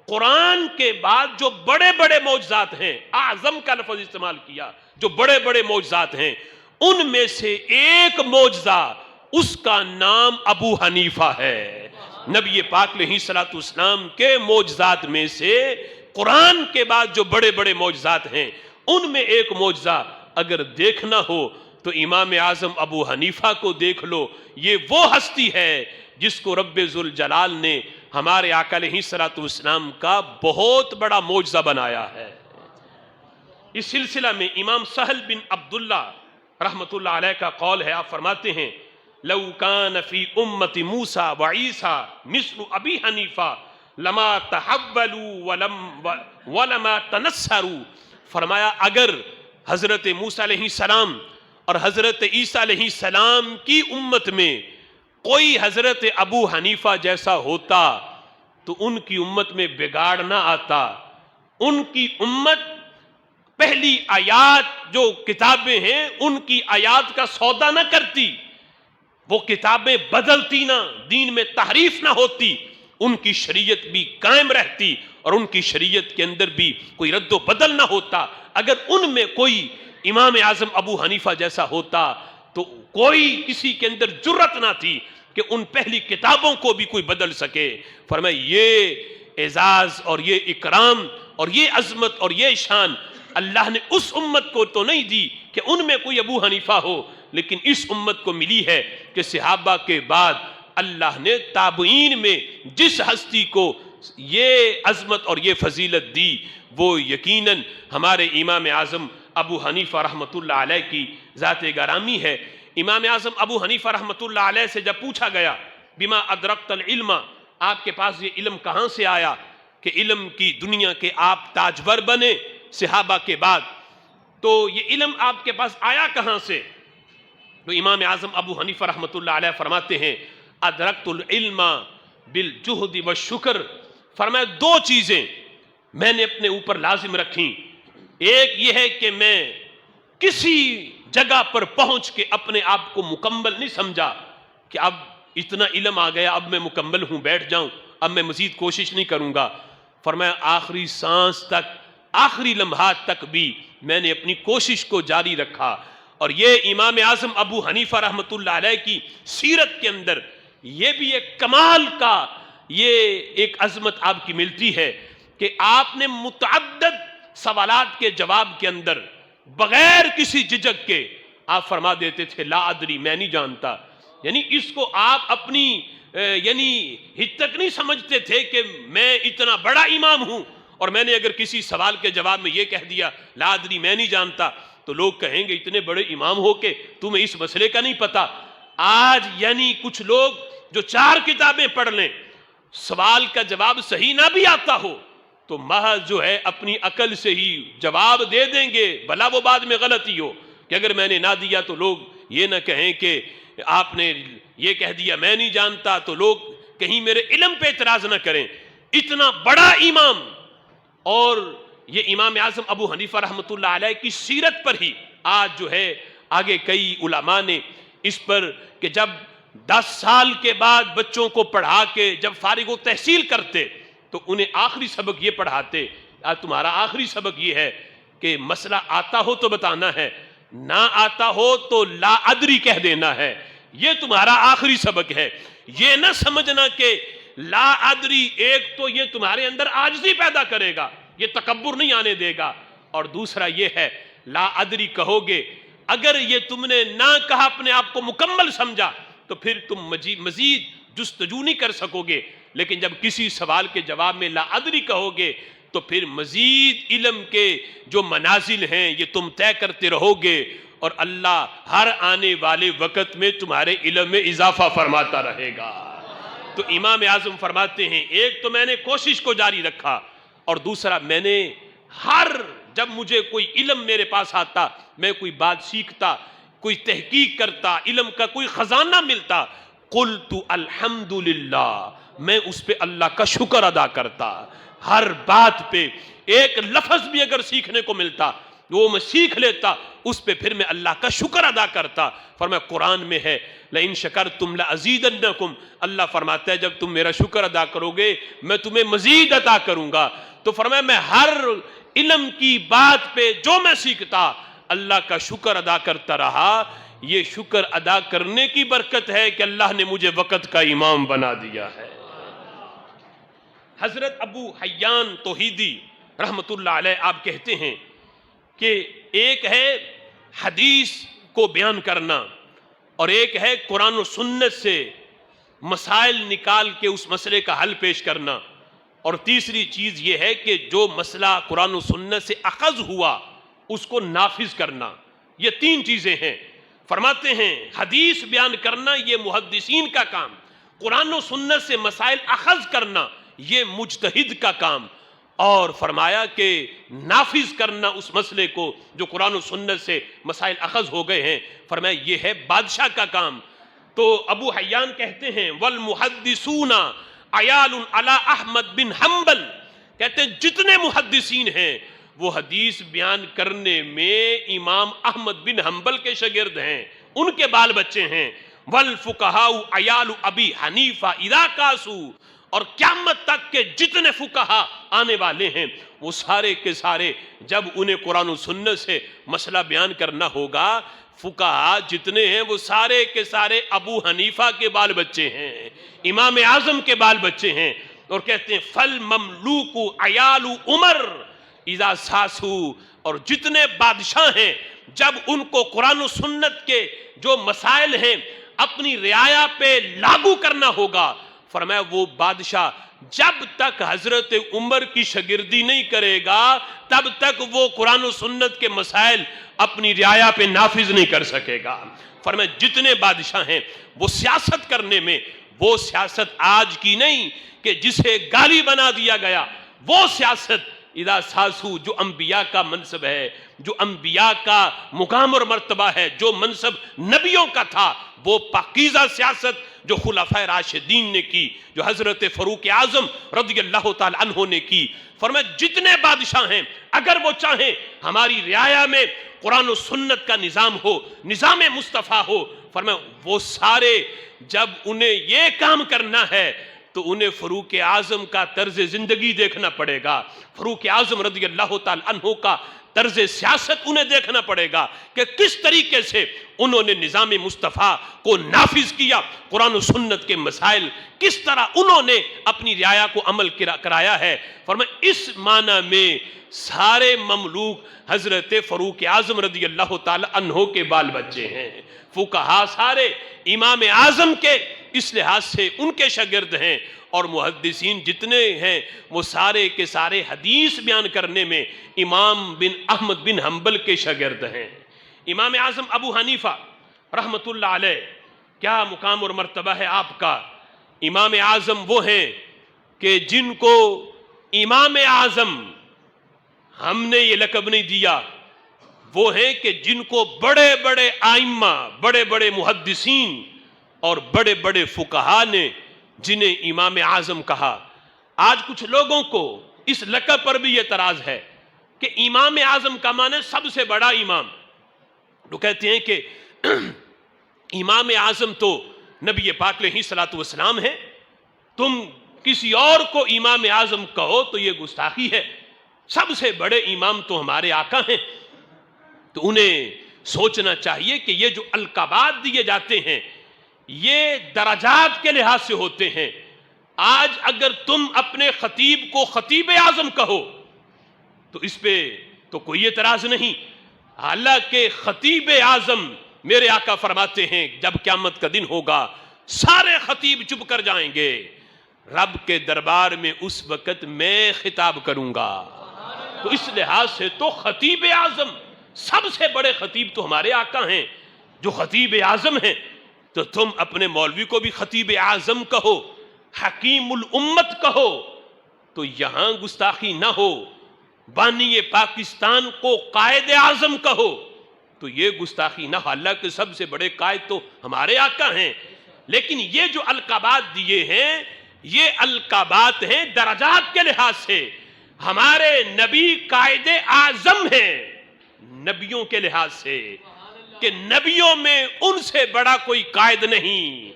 قرآن کے بعد جو بڑے بڑے معجزات ہیں، اعظم کا لفظ استعمال کیا، جو بڑے بڑے معجزات ہیں ان میں سے ایک معجزہ اس کا نام ابو حنیفہ ہے۔ نبی پاک علیہ الصلوۃ والسلام کے معجزات میں سے قرآن کے بعد جو بڑے بڑے معجزات ہیں ان میں ایک معجزہ اگر دیکھنا ہو تو امام اعظم ابو حنیفہ کو دیکھ لو۔ یہ وہ ہستی ہے جس کو رب ذوالجلال نے ہمارے آقا علیہ الصلوۃ والسلام کا بہت بڑا معجزہ بنایا ہے۔ اس سلسلہ میں امام سہل بن عبداللہ رحمۃ اللہ علیہ کا قول ہے، آپ فرماتے ہیں لو کان فی امت موسیٰ وعیسیٰ مثل ابی حنیفہ لما تحولوا ولما تنصروا، فرمایا اگر حضرت موسیٰ علیہ السلام اور حضرت عیسیٰ علیہ السلام کی امت میں کوئی حضرت ابو حنیفہ جیسا ہوتا تو ان کی امت میں بگاڑ نہ آتا، ان کی امت پہلی آیات جو کتابیں ہیں ان کی آیات کا سودا نہ کرتی، وہ کتابیں بدلتی نہ، دین میں تحریف نہ ہوتی، ان کی شریعت بھی قائم رہتی اور ان کی شریعت کے اندر بھی کوئی رد و بدل نہ ہوتا۔ اگر ان میں کوئی امام اعظم ابو حنیفہ جیسا ہوتا تو کوئی کسی کے اندر جرت نہ تھی کہ ان پہلی کتابوں کو بھی کوئی بدل سکے۔ فرمایا یہ اعزاز اور یہ اکرام اور یہ عظمت اور یہ شان اللہ نے اس امت کو تو نہیں دی کہ ان میں کوئی ابو حنیفہ ہو، لیکن اس امت کو ملی ہے کہ صحابہ کے بعد اللہ نے تابعین میں جس ہستی کو یہ عظمت اور یہ فضیلت دی وہ یقیناً ہمارے امام اعظم ابو حنیفہ رحمۃ اللہ علیہ کی ذات گرامی ہے۔ امام اعظم ابو حنیفہ رحمۃ اللہ علیہ سے جب پوچھا گیا بما ادرکت العلم، آپ کے پاس یہ علم کہاں سے آیا کہ علم کی دنیا کے آپ تاجور بنے صحابہ کے بعد، تو یہ علم آپ کے پاس آیا کہاں سے؟ تو امام اعظم ابو حنیفہ رحمۃ اللہ علیہ فرماتے ہیں ادرکت العلم بالجہد والشکر، فرمایا دو چیزیں میں نے اپنے اوپر لازم رکھیں، ایک یہ ہے کہ میں کسی جگہ پر پہنچ کے اپنے آپ کو مکمل نہیں سمجھا کہ اب اتنا علم آ گیا اب میں مکمل ہوں بیٹھ جاؤں اب میں مزید کوشش نہیں کروں گا، فرمایا آخری سانس تک آخری لمحات تک بھی میں نے اپنی کوشش کو جاری رکھا۔ اور یہ امام اعظم ابو حنیفہ رحمۃ اللہ علیہ کی سیرت کے اندر یہ بھی ایک کمال کا یہ ایک عظمت آپ کی ملتی ہے کہ آپ نے متعدد سوالات کے جواب کے اندر بغیر کسی جھجک کے آپ فرما دیتے تھے لا ادری، میں نہیں جانتا، یعنی اس کو آپ اپنی یعنی حد تک نہیں سمجھتے تھے کہ میں اتنا بڑا امام ہوں اور میں نے اگر کسی سوال کے جواب میں یہ کہہ دیا لا ادری میں نہیں جانتا تو لوگ کہیں گے اتنے بڑے امام ہو کے تمہیں اس مسئلے کا نہیں پتا۔ آج یعنی کچھ لوگ جو 4 کتابیں پڑھ لیں سوال کا جواب صحیح نہ بھی آتا ہو تو محض جو ہے اپنی عقل سے ہی جواب دے دیں گے، بھلا وہ بعد میں غلطی ہو کہ اگر میں نے نہ دیا تو لوگ یہ نہ کہیں کہ آپ نے یہ کہہ دیا میں نہیں جانتا، تو لوگ کہیں میرے علم پہ اعتراض نہ کریں۔ اتنا بڑا امام، اور یہ امام اعظم ابو حنیفہ رحمۃ اللہ علیہ کی سیرت پر ہی آج جو ہے آگے کئی علماء نے اس پر کہ جب 10 سال کے بعد بچوں کو پڑھا کے جب فارغ و تحصیل کرتے تو انہیں آخری سبق یہ پڑھاتے، آج تمہارا آخری سبق یہ ہے کہ مسئلہ آتا ہو تو بتانا ہے، نہ آتا ہو تو لا ادری کہہ دینا ہے، یہ تمہارا آخری سبق ہے۔ یہ نہ سمجھنا کہ لا ادری ایک تو یہ تمہارے اندر عاجزی پیدا کرے گا، یہ تکبر نہیں آنے دے گا، اور دوسرا یہ ہے لا ادری کہو گے اگر یہ تم نے نہ کہا اپنے آپ کو مکمل سمجھا تو پھر تم مزید جستجو نہیں کر سکو گے، لیکن جب کسی سوال کے جواب میں لا ادری کہو گے تو پھر مزید علم کے جو منازل ہیں یہ تم طے کرتے رہو گے، اور اللہ ہر آنے والے وقت میں تمہارے علم میں اضافہ فرماتا رہے گا۔ تو امام اعظم فرماتے ہیں ایک تو میں نے کوشش کو جاری رکھا، اور دوسرا میں نے جب مجھے کوئی علم میرے پاس آتا، میں کوئی بات سیکھتا، کوئی تحقیق کرتا، علم کا کوئی خزانہ ملتا، قلت الحمدللہ، میں اس پہ اللہ کا شکر ادا کرتا۔ ہر بات پہ ایک لفظ بھی اگر سیکھنے کو ملتا وہ میں سیکھ لیتا، اس پہ پھر میں اللہ کا شکر ادا کرتا۔ فرمایا قرآن میں ہے لئن شکرتم لازیدنکم، اللہ فرماتا ہے جب تم میرا شکر ادا کرو گے میں تمہیں مزید عطا کروں گا۔ تو فرمایا میں ہر علم کی بات پہ جو میں سیکھتا اللہ کا شکر ادا کرتا رہا۔ یہ شکر ادا کرنے کی برکت ہے کہ اللہ نے مجھے وقت کا امام بنا دیا ہے۔ حضرت ابو حیان توحیدی رحمت اللہ علیہ آپ کہتے ہیں کہ ایک ہے حدیث کو بیان کرنا اور ایک ہے قرآن و سنت سے مسائل نکال کے اس مسئلے کا حل پیش کرنا، اور تیسری چیز یہ ہے کہ جو مسئلہ قرآن و سنت سے اخذ ہوا اس کو نافذ کرنا۔ یہ 3 چیزیں ہیں۔ فرماتے ہیں حدیث بیان کرنا یہ محدثین کا کام، قرآن و سنت سے مسائل اخذ کرنا یہ مجتہد کا کام، اور فرمایا کہ نافذ کرنا اس مسئلے کو جو قرآن و سنت سے مسائل اخذ ہو گئے ہیں، فرمایا یہ ہے بادشاہ کا کام۔ تو ابو حیان کہتے ہیں والمحدثون عیال علی احمد بن حنبل، کہتے ہیں جتنے محدثین ہیں وہ حدیث بیان کرنے میں امام احمد بن حنبل کے شاگرد ہیں، ان کے بال بچے ہیں۔ والفقہاء عیال ابی حنیفہ اذا قاسوا، اور قیامت تک کے جتنے فقہا آنے والے ہیں وہ سارے کے سارے جب انہیں قرآن و سنت سے مسئلہ بیان کرنا ہوگا، فقہا جتنے ہیں وہ سارے کے سارے ابو حنیفہ کے بال بچے ہیں، امام اعظم کے بال بچے ہیں۔ اور کہتے ہیں فالمملوک عیال عمر اذا ساسو، اور جتنے بادشاہ ہیں جب ان کو قرآن و سنت کے جو مسائل ہیں اپنی رعایا پہ لاگو کرنا ہوگا۔ فرمایا وہ بادشاہ جب تک حضرت عمر کی شاگردی نہیں کرے گا تب تک وہ قرآن و سنت کے مسائل اپنی رعایا پہ نافذ نہیں کر سکے گا۔ فرمایا جتنے بادشاہ ہیں وہ سیاست کرنے میں، وہ سیاست آج کی نہیں کہ جسے گالی بنا دیا گیا، وہ سیاست اذا ساسو جو انبیاء کا منصب ہے، جو انبیاء کا مقام اور مرتبہ ہے، جو منصب نبیوں کا تھا، وہ پاکیزہ سیاست جو خلفائے راشدین نے کی، جو حضرت فاروق اعظم رضی اللہ تعالی عنہ نے کی۔ فرمایا جتنے بادشاہ ہیں اگر وہ چاہیں ہماری رعایا میں قرآن و سنت کا نظام ہو، نظام مصطفیٰ ہو، فرمایا وہ سارے جب انہیں یہ کام کرنا ہے تو انہیں فاروق اعظم کا طرز زندگی دیکھنا پڑے گا، فاروق اعظم رضی اللہ تعالی عنہ کا طرز سیاست انہیں دیکھنا پڑے گا کہ کس طریقے سے انہوں نے نظام مصطفیٰ کو نافذ کیا، قرآن و سنت کے مسائل کس طرح انہوں نے اپنی رعایا کو عمل کرایا ہے۔ فرمایا اس معنی میں سارے مملوک حضرت فاروق اعظم رضی اللہ تعالی عنہ کے بال بچے ہیں، فقہا سارے امام اعظم کے اس لحاظ سے ان کے شاگرد ہیں، اور محدثین جتنے ہیں وہ سارے کے سارے حدیث بیان کرنے میں امام بن احمد بن حنبل کے شاگرد ہیں۔ امام اعظم ابو حنیفہ رحمت اللہ علیہ، کیا مقام اور مرتبہ ہے آپ کا۔ امام اعظم وہ ہیں کہ جن کو امام اعظم ہم نے یہ لقب نہیں دیا، وہ ہیں کہ جن کو بڑے بڑے ائمہ، بڑے بڑے محدثین اور بڑے بڑے فقہا نے جنہیں امام اعظم کہا۔ آج کچھ لوگوں کو اس لقب پر بھی اعتراض ہے کہ امام اعظم کا معنی سب سے بڑا امام۔ وہ کہتے ہیں کہ امام اعظم تو نبی پاک علیہ الصلوۃ والسلام ہیں، تم کسی اور کو امام اعظم کہو تو یہ گستاخی ہے، سب سے بڑے امام تو ہمارے آقا ہیں۔ تو انہیں سوچنا چاہیے کہ یہ جو القابات دیے جاتے ہیں یہ درجات کے لحاظ سے ہوتے ہیں۔ آج اگر تم اپنے خطیب کو خطیب اعظم کہو تو اس پہ تو کوئی اعتراض نہیں، حالانکہ خطیب اعظم میرے آقا فرماتے ہیں جب قیامت کا دن ہوگا سارے خطیب چپ کر جائیں گے، رب کے دربار میں اس وقت میں خطاب کروں گا۔ تو اس لحاظ سے تو خطیب اعظم، سب سے بڑے خطیب تو ہمارے آقا ہیں جو خطیب اعظم ہیں۔ تو تم اپنے مولوی کو بھی خطیب اعظم کہو، حکیم الامت کہو، تو یہاں گستاخی نہ ہو۔ بانی پاکستان کو قائد اعظم کہو تو یہ گستاخی نہ ہو، حالانکہ سب سے بڑے قائد تو ہمارے آقا ہیں۔ لیکن یہ جو القابات دیے ہیں یہ القابات ہیں درجات کے لحاظ سے۔ ہمارے نبی قائد اعظم ہیں نبیوں کے لحاظ سے، کہ نبیوں میں ان سے بڑا کوئی قائد نہیں،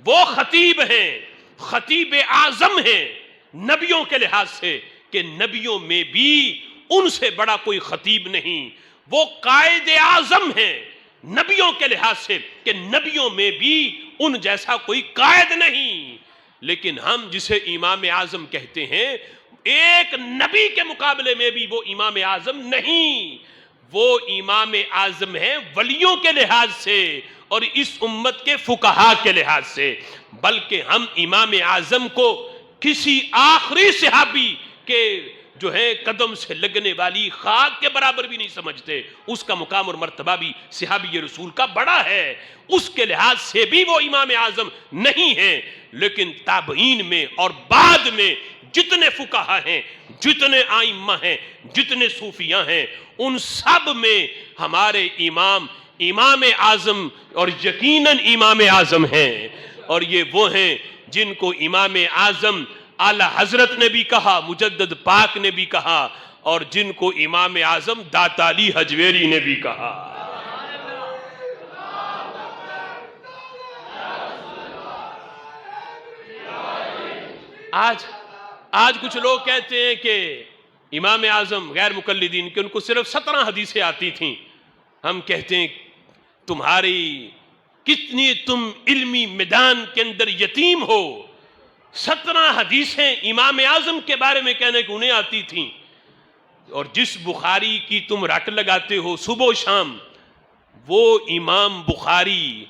وہ خطیب ہیں، خطیب اعظم ہیں نبیوں کے لحاظ سے، کہ نبیوں میں بھی ان سے بڑا کوئی خطیب نہیں، وہ قائد اعظم ہیں نبیوں کے لحاظ سے، کہ نبیوں میں بھی ان جیسا کوئی قائد نہیں۔ لیکن ہم جسے امام اعظم کہتے ہیں ایک نبی کے مقابلے میں بھی وہ امام اعظم نہیں، وہ امام اعظم ہیں ولیوں کے لحاظ سے اور اس امت کے فقہا کے لحاظ سے، بلکہ ہم امام اعظم کو کسی آخری صحابی کے جو ہے قدم سے لگنے والی خاک کے برابر بھی نہیں سمجھتے۔ اس کا مقام اور مرتبہ بھی صحابی رسول کا بڑا ہے، اس کے لحاظ سے بھی وہ امام اعظم نہیں ہیں۔ لیکن تابعین میں اور بعد میں جتنے فقہا ہیں، جتنے ائمہ ہیں، جتنے صوفیاء ہیں، ان سب میں ہمارے امام اعظم اور یقیناً امام اعظم ہیں، اور یہ وہ ہیں جن کو امام اعظم اعلی حضرت نے بھی کہا، مجدد پاک نے بھی کہا، اور جن کو امام اعظم داتا علی حجویری نے بھی کہا۔ آج کچھ لوگ کہتے ہیں کہ امام اعظم غیر مقلدین کہ ان کو صرف 17 حدیثیں آتی تھیں۔ ہم کہتے ہیں تمہاری کتنی تم علمی میدان کے اندر یتیم ہو، 17 حدیثیں امام اعظم کے بارے میں کہنے کہ انہیں آتی تھیں، اور جس بخاری کی تم رٹ لگاتے ہو صبح و شام، وہ امام بخاری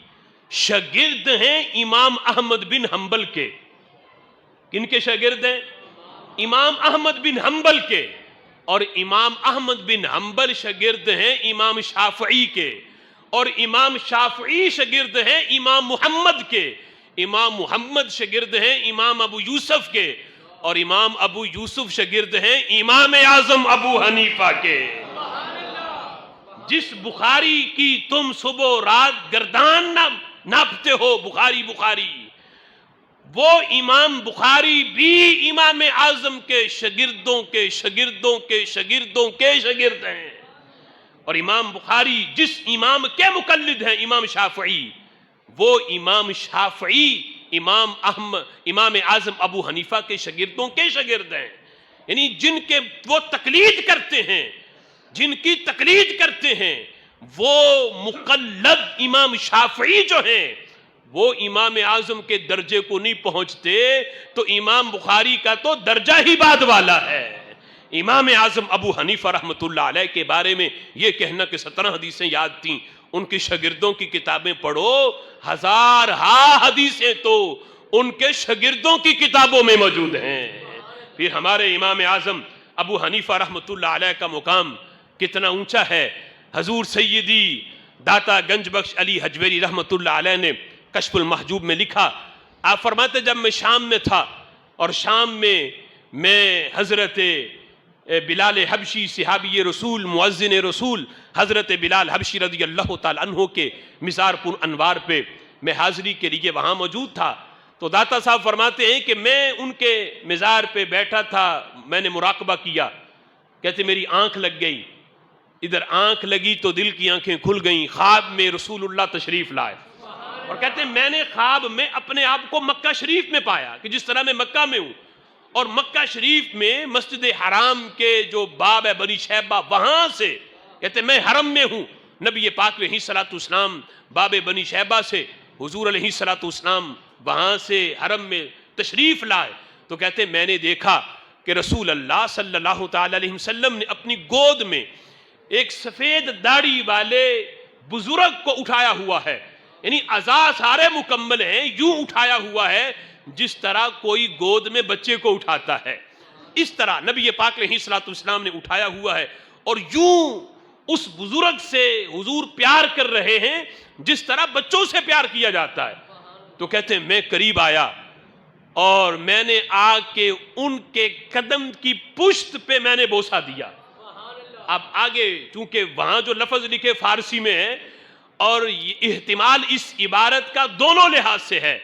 شاگرد ہیں امام احمد بن حنبل کے. کن کے شاگرد ہیں؟ امام احمد بن حنبل کے. اور امام احمد بن حنبل شاگرد ہیں امام شافعی کے. اور امام شافعی شاگرد ہیں امام محمد کے. امام محمد شاگرد ہیں امام ابو یوسف کے. اور امام ابو یوسف شاگرد ہیں امام اعظم ابو حنیفہ کے. جس بخاری کی تم صبح و رات گردان ناپتے ہو، بخاری بخاری، وہ امام بخاری بھی امام اعظم کے شاگردوں کے شاگردوں کے شاگردوں کے شاگرد ہیں. اور امام بخاری جس امام کے مقلد ہیں امام شافعی، وہ امام شافعی امام اعظم ابو حنیفہ کے شاگردوں کے شاگرد ہیں. یعنی جن کے وہ تقلید کرتے ہیں، جن کی تقلید کرتے ہیں، وہ مقلد امام شافعی جو ہیں وہ امام اعظم کے درجے کو نہیں پہنچتے، تو امام بخاری کا تو درجہ ہی بعد والا ہے. امام اعظم ابو حنیفہ رحمۃ اللہ علیہ کے بارے میں یہ کہنا کہ 17 حدیثیں یاد تھیں، ان کے شاگردوں کی کتابیں پڑھو، ہزارہا حدیثیں تو ان کے شاگردوں کی کتابوں میں موجود ہیں. پھر ہمارے امام اعظم ابو حنیفہ رحمۃ اللہ علیہ کا مقام کتنا اونچا ہے. حضور سیدی داتا گنج بخش علی حجویری رحمۃ اللہ علیہ نے کشف المحجوب میں لکھا، آپ فرماتے جب میں شام میں تھا اور شام میں حضرت بلال حبشی صحابی رسول مؤذن رسول حضرت بلال حبشی رضی اللہ تعالیٰ عنہ کے مزار پر انوار پہ میں حاضری کے لیے وہاں موجود تھا. تو داتا صاحب فرماتے ہیں کہ میں ان کے مزار پہ بیٹھا تھا، میں نے مراقبہ کیا. کہتے میری آنکھ لگ گئی، ادھر آنکھ لگی تو دل کی آنکھیں کھل گئیں. خواب میں رسول اللہ تشریف لائے اور کہتے ہیں میں نے خواب میں اپنے آپ کو مکہ شریف میں پایا کہ جس طرح میں مکہ میں ہوں، اور مکہ شریف میں مسجد حرام کے جو باب ہے بنی شیبہ، وہاں سے کہتے میں حرم میں ہوں. نبی پاک علیہ الصلوۃ والسلام باب بنی شیبہ سے، حضور علیہ الصلوۃ والسلام وہاں سے حرم میں تشریف لائے. تو کہتے میں نے دیکھا کہ رسول اللہ صلی اللہ تعالی علیہ وسلم نے اپنی گود میں ایک سفید داڑھی والے بزرگ کو اٹھایا ہوا ہے. یعنی اعضاء سارے مکمل ہیں، یوں اٹھایا ہوا ہے جس طرح کوئی گود میں بچے کو اٹھاتا ہے. اس طرح نبی پاک علیہ الصلوۃ والسلام نے اٹھایا ہوا ہے، اور یوں اس بزرگ سے حضور پیار کر رہے ہیں جس طرح بچوں سے پیار کیا جاتا ہے. تو کہتے ہیں میں قریب آیا اور میں نے آ کے ان کے قدم کی پشت پہ میں نے بوسہ دیا. اب آگے چونکہ وہاں جو لفظ لکھے فارسی میں ہے، اور احتمال اس عبارت کا دونوں لحاظ سے ہے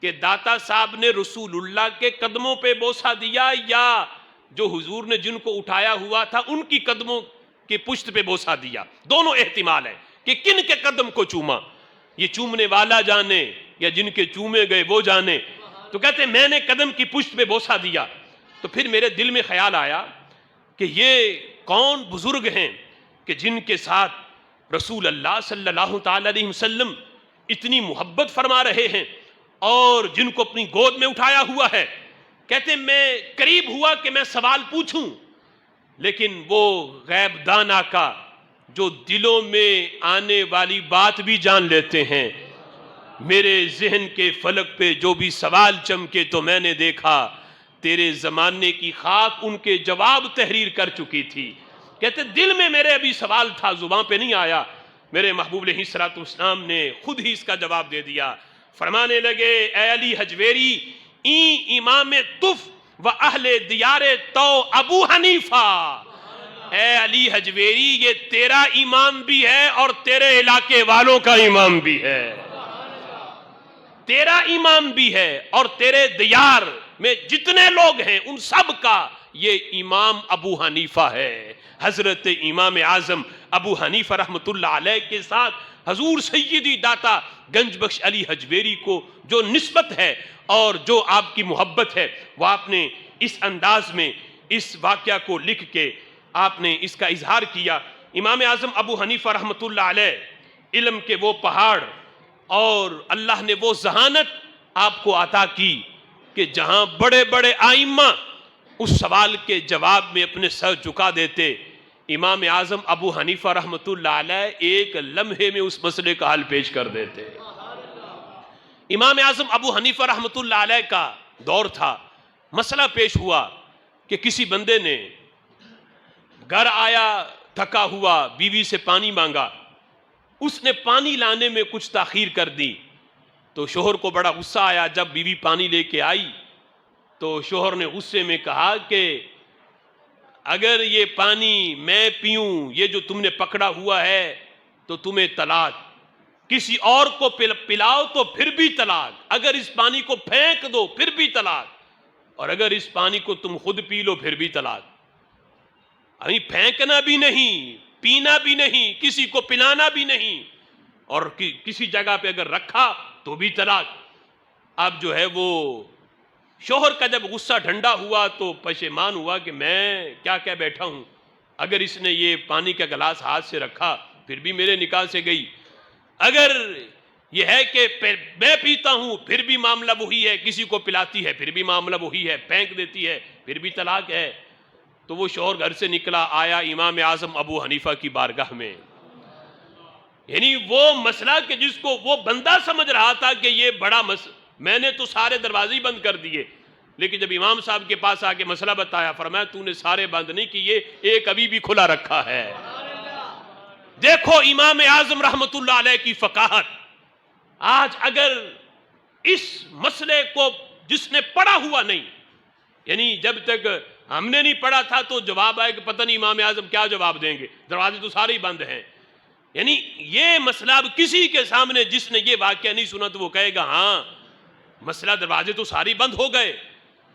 کہ داتا صاحب نے رسول اللہ کے قدموں پہ بوسہ دیا، یا جو حضور نے جن کو اٹھایا ہوا تھا ان کی قدموں کی پشت پہ بوسہ دیا. دونوں احتمال ہیں کہ کن کے قدم کو چوما، یہ چومنے والا جانے یا جن کے چومے گئے وہ جانے. تو کہتے ہیں میں نے قدم کی پشت پہ بوسہ دیا. تو پھر میرے دل میں خیال آیا کہ یہ کون بزرگ ہیں کہ جن کے ساتھ رسول اللہ صلی اللہ تعالی علیہ وسلم اتنی محبت فرما رہے ہیں اور جن کو اپنی گود میں اٹھایا ہوا ہے. کہتے ہیں میں قریب ہوا کہ میں سوال پوچھوں، لیکن وہ غیب دانا کا جو دلوں میں آنے والی بات بھی جان لیتے ہیں، میرے ذہن کے فلک پہ جو بھی سوال چمکے تو میں نے دیکھا تیرے زمانے کی خاک ان کے جواب تحریر کر چکی تھی. کہتے دل میں میرے ابھی سوال تھا، زبان پہ نہیں آیا، میرے محبوب علیہ الصلوۃ والسلام نے خود ہی اس کا جواب دے دیا. فرمانے لگے اے علی حجویری این امام تف و اہل دیار تو ابو حنیفہ. اے علی حجویری یہ تیرا امام بھی ہے اور تیرے علاقے والوں کا امام بھی ہے. تیرا امام بھی ہے اور تیرے دیار میں جتنے لوگ ہیں ان سب کا یہ امام ابو حنیفہ ہے. حضرت امام اعظم ابو حنیفہ رحمۃ اللہ علیہ کے ساتھ حضور سیدی داتا گنج بخش علی حجویری کو جو نسبت ہے اور جو آپ کی محبت ہے، وہ آپ نے اس انداز میں اس واقعہ کو لکھ کے آپ نے اس کا اظہار کیا. امام اعظم ابو حنیفہ رحمۃ اللہ علیہ علم کے وہ پہاڑ اور اللہ نے وہ ذہانت آپ کو عطا کی کہ جہاں بڑے بڑے آئمہ اس سوال کے جواب میں اپنے سر جھکا دیتے، امام اعظم ابو حنیفہ رحمۃ اللہ علیہ ایک لمحے میں اس مسئلے کا حل پیش کر دیتے. امام اعظم ابو حنیفہ رحمۃ اللہ علیہ کا دور تھا، مسئلہ پیش ہوا کہ کسی بندے نے گھر آیا تھکا ہوا، بیوی سے پانی مانگا، اس نے پانی لانے میں کچھ تاخیر کر دی تو شوہر کو بڑا غصہ آیا۔ جب بیوی پانی لے کے آئی تو شوہر نے غصے میں کہا کہ اگر یہ پانی میں پیوں، یہ جو تم نے پکڑا ہوا ہے، تو تمہیں طلاق، کسی اور کو پلاؤ تو پھر بھی طلاق، اگر اس پانی کو پھینک دو پھر بھی طلاق، اور اگر اس پانی کو تم خود پی لو پھر بھی طلاق۔ ابھی پھینکنا بھی نہیں، پینا بھی نہیں، کسی کو پلانا بھی نہیں، اور کسی جگہ پہ اگر رکھا تو بھی طلاق۔ اب جو ہے وہ شوہر کا جب غصہ ٹھنڈا ہوا تو پشیمان ہوا کہ میں کیا کہہ بیٹھا ہوں، اگر اس نے یہ پانی کا گلاس ہاتھ سے رکھا پھر بھی میرے نکاح سے گئی، اگر یہ ہے کہ میں پیتا ہوں پھر بھی معاملہ وہی ہے، کسی کو پلاتی ہے پھر بھی معاملہ وہی ہے، پھینک دیتی ہے پھر بھی طلاق ہے۔ تو وہ شوہر گھر سے نکلا، آیا امام اعظم ابو حنیفہ کی بارگاہ میں، یعنی وہ مسئلہ کہ جس کو وہ بندہ سمجھ رہا تھا کہ یہ بڑا میں نے تو سارے دروازے ہی بند کر دیے، لیکن جب امام صاحب کے پاس آ کے مسئلہ بتایا، فرمایا تو نے سارے بند نہیں کیے، ایک ابھی بھی کھلا رکھا ہے۔ دیکھو امام اعظم رحمت اللہ علیہ کی فقاہت۔ آج اگر اس مسئلے کو جس نے پڑھا ہوا نہیں، یعنی جب تک ہم نے نہیں پڑھا تھا تو جواب آئے کہ پتہ نہیں امام اعظم کیا جواب دیں گے، دروازے تو سارے ہی بند ہیں، یعنی یہ مسئلہ اب کسی کے سامنے جس نے یہ واقعہ نہیں سنا تو وہ کہے گا ہاں مسئلہ دروازے تو سارے بند ہو گئے،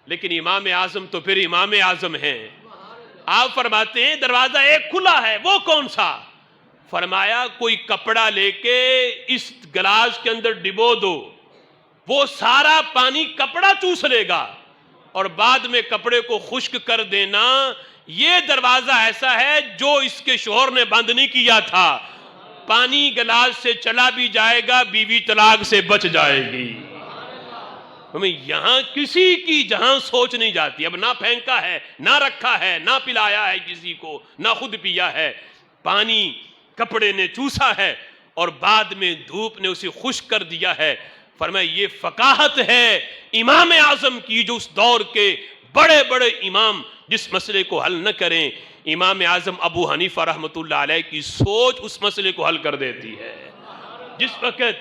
لیکن امام اعظم تو پھر امام اعظم ہیں۔ آپ فرماتے ہیں دروازہ ایک کھلا ہے، وہ کون سا؟ فرمایا کوئی کپڑا لے کے اس گلاس کے اندر ڈبو دو، وہ سارا پانی کپڑا چوس لے گا اور بعد میں کپڑے کو خشک کر دینا، یہ دروازہ ایسا ہے جو اس کے شوہر نے بند نہیں کیا تھا، پانی گلاس سے چلا بھی جائے گا، بیوی طلاق سے بچ جائے گی۔ ہمیں یہاں کسی کی جہاں سوچ نہیں جاتی، اب نہ پھینکا ہے، نہ رکھا ہے، نہ پلایا ہے کسی کو، نہ خود پیا ہے، پانی کپڑے نے چوسا ہے اور بعد میں دھوپ نے اسے خشک کر دیا ہے۔ فرمایا یہ فقاہت ہے امام اعظم کی، جو اس دور کے بڑے بڑے امام جس مسئلے کو حل نہ کریں، امام اعظم ابو حنیفہ رحمۃ اللہ علیہ کی سوچ اس مسئلے کو حل کر دیتی ہے۔ جس وقت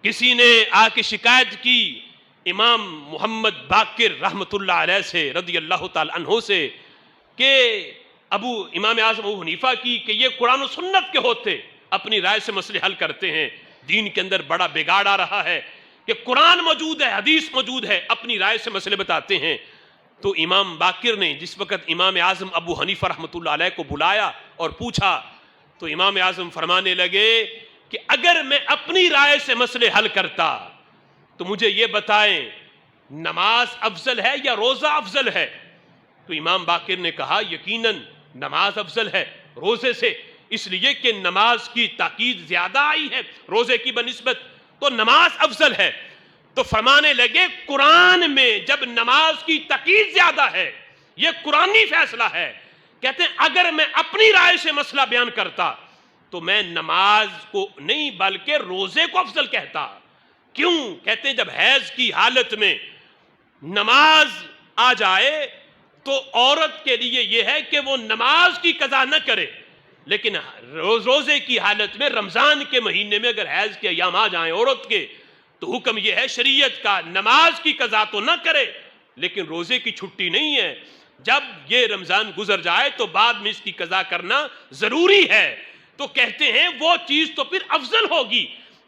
کسی نے آ کے شکایت کی امام محمد باقر رحمۃ اللہ علیہ سے رضی اللہ تعالی عنہ سے کہ امام اعظم ابو حنیفہ کی کہ یہ قرآن و سنت کے ہوتے اپنی رائے سے مسئلے حل کرتے ہیں، دین کے اندر بڑا بگاڑ آ رہا ہے کہ قرآن موجود ہے، حدیث موجود ہے، اپنی رائے سے مسئلے بتاتے ہیں۔ تو امام باقر نے جس وقت امام اعظم ابو حنیفہ رحمۃ اللہ علیہ کو بلایا اور پوچھا تو امام اعظم فرمانے لگے کہ اگر میں اپنی رائے سے مسئلے حل کرتا تو مجھے یہ بتائیں نماز افضل ہے یا روزہ افضل ہے؟ تو امام باقر نے کہا یقیناً نماز افضل ہے روزے سے، اس لیے کہ نماز کی تاکید زیادہ آئی ہے روزے کی بنسبت، تو نماز افضل ہے۔ تو فرمانے لگے قرآن میں جب نماز کی تاکید زیادہ ہے، یہ قرآنی فیصلہ ہے، کہتے ہیں اگر میں اپنی رائے سے مسئلہ بیان کرتا تو میں نماز کو نہیں بلکہ روزے کو افضل کہتا۔ کیوں؟ کہتے ہیں جب حیض کی حالت میں نماز آ جائے تو عورت کے لیے یہ ہے کہ وہ نماز کی قضا نہ کرے، لیکن روزے کی حالت میں رمضان کے مہینے میں اگر حیض کے ایام آ جائیں عورت کے تو حکم یہ ہے شریعت کا نماز کی قضا تو نہ کرے لیکن روزے کی چھٹی نہیں ہے، جب یہ رمضان گزر جائے تو بعد میں اس کی قضا کرنا ضروری ہے۔ تو کہتے ہیں وہ چیز تو پھر افضل ہوگی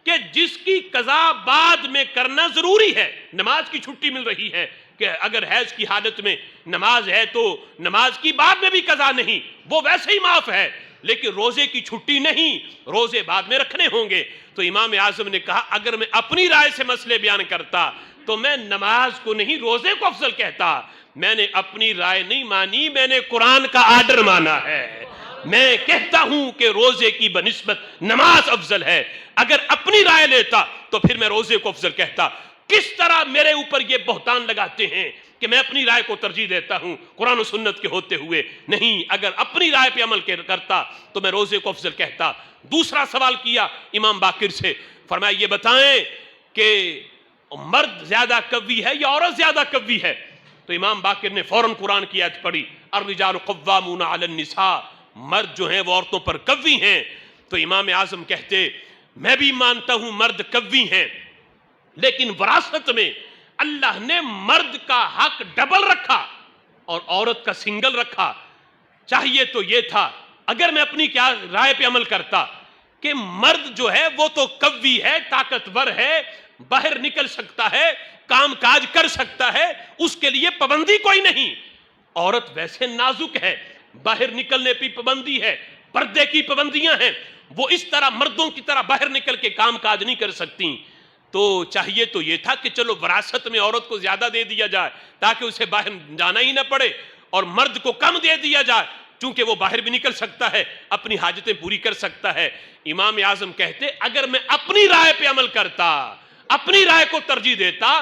کہ جس کی قضا بعد میں کرنا ضروری ہے۔ نماز کی چھٹی مل رہی ہے کہ اگر حیض کی حالت میں نماز ہے تو نماز کی بعد میں بھی قضا نہیں، وہ ویسے ہی معاف ہے، لیکن روزے کی چھٹی نہیں، روزے بعد میں رکھنے ہوں گے۔ تو امام اعظم نے کہا اگر میں اپنی رائے سے مسئلے بیان کرتا تو میں نماز کو نہیں روزے کو افضل کہتا۔ میں نے اپنی رائے نہیں مانی، میں نے قرآن کا آرڈر مانا ہے، میں کہتا ہوں کہ روزے کی بنسبت نماز افضل ہے، اگر اپنی رائے لیتا تو پھر میں روزے کو افضل کہتا۔ کس طرح میرے اوپر یہ بہتان لگاتے ہیں کہ میں اپنی رائے کو ترجیح دیتا ہوں قرآن و سنت کے ہوتے ہوئے، نہیں، اگر اپنی رائے پہ عمل کرتا تو میں روزے کو افضل کہتا۔ دوسرا سوال کیا امام باقر سے، فرمایا یہ بتائیں کہ مرد زیادہ قوی ہے یا عورت زیادہ قوی ہے؟ تو امام باقر نے فوراً قرآن کی آیت پڑھی، الرجال قوامون علی النساء، مرد جو ہیں وہ عورتوں پر قوی ہیں۔ تو امام اعظم کہتے میں بھی مانتا ہوں مرد قوی ہیں، لیکن وراثت میں اللہ نے مرد کا حق ڈبل رکھا اور عورت کا سنگل رکھا۔ چاہیے تو یہ تھا، اگر میں اپنی کیا رائے پہ عمل کرتا کہ مرد جو ہے وہ تو قوی ہے، طاقتور ہے، باہر نکل سکتا ہے، کام کاج کر سکتا ہے، اس کے لیے پابندی کوئی نہیں۔ عورت ویسے نازک ہے، باہر نکلنے پہ پابندی ہے، پردے کی پابندیاں ہیں، وہ اس طرح مردوں کی طرح باہر نکل کے کام کاج نہیں کر سکتی۔ تو چاہیے تو یہ تھا کہ چلو وراثت میں عورت کو زیادہ دے دیا جائے تاکہ اسے باہر جانا ہی نہ پڑے، اور مرد کو کم دے دیا جائے چونکہ وہ باہر بھی نکل سکتا ہے، اپنی حاجتیں پوری کر سکتا ہے۔ امام اعظم کہتے اگر میں اپنی رائے پہ عمل کرتا، اپنی رائے کو ترجیح دیتا،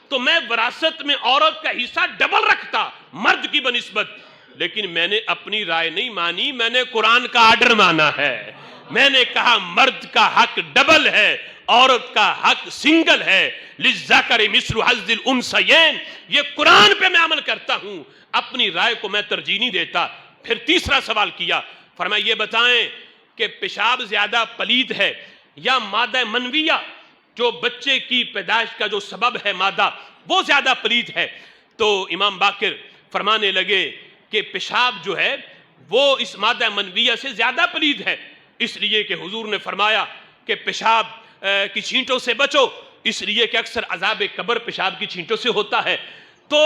تو میں وراثت میں عورت کا حصہ ڈبل رکھتا مرد کی بنسبت، لیکن میں نے اپنی رائے نہیں مانی، میں نے قرآن کا آرڈر مانا ہے۔ میں نے کہا مرد کا حق ڈبل ہے، عورت کا حق سنگل ہے، للذکر مثل حظ الانثیین۔ یہ قرآن پہ میں عمل کرتا ہوں، اپنی رائے کو میں ترجیح نہیں دیتا۔ پھر تیسرا سوال کیا، فرمایا یہ بتائیں کہ پیشاب زیادہ پلید ہے یا مادہ منویہ جو بچے کی پیدائش کا جو سبب ہے مادہ وہ زیادہ پلید ہے؟ تو امام باقر فرمانے لگے کہ پیشاب جو ہے وہ اس مادہ منویہ سے زیادہ پلید ہے، اس لیے کہ حضور نے فرمایا کہ پیشاب کی چھینٹوں سے بچو، اس لیے کہ اکثر عذاب قبر پیشاب کی چھینٹوں سے ہوتا ہے۔ تو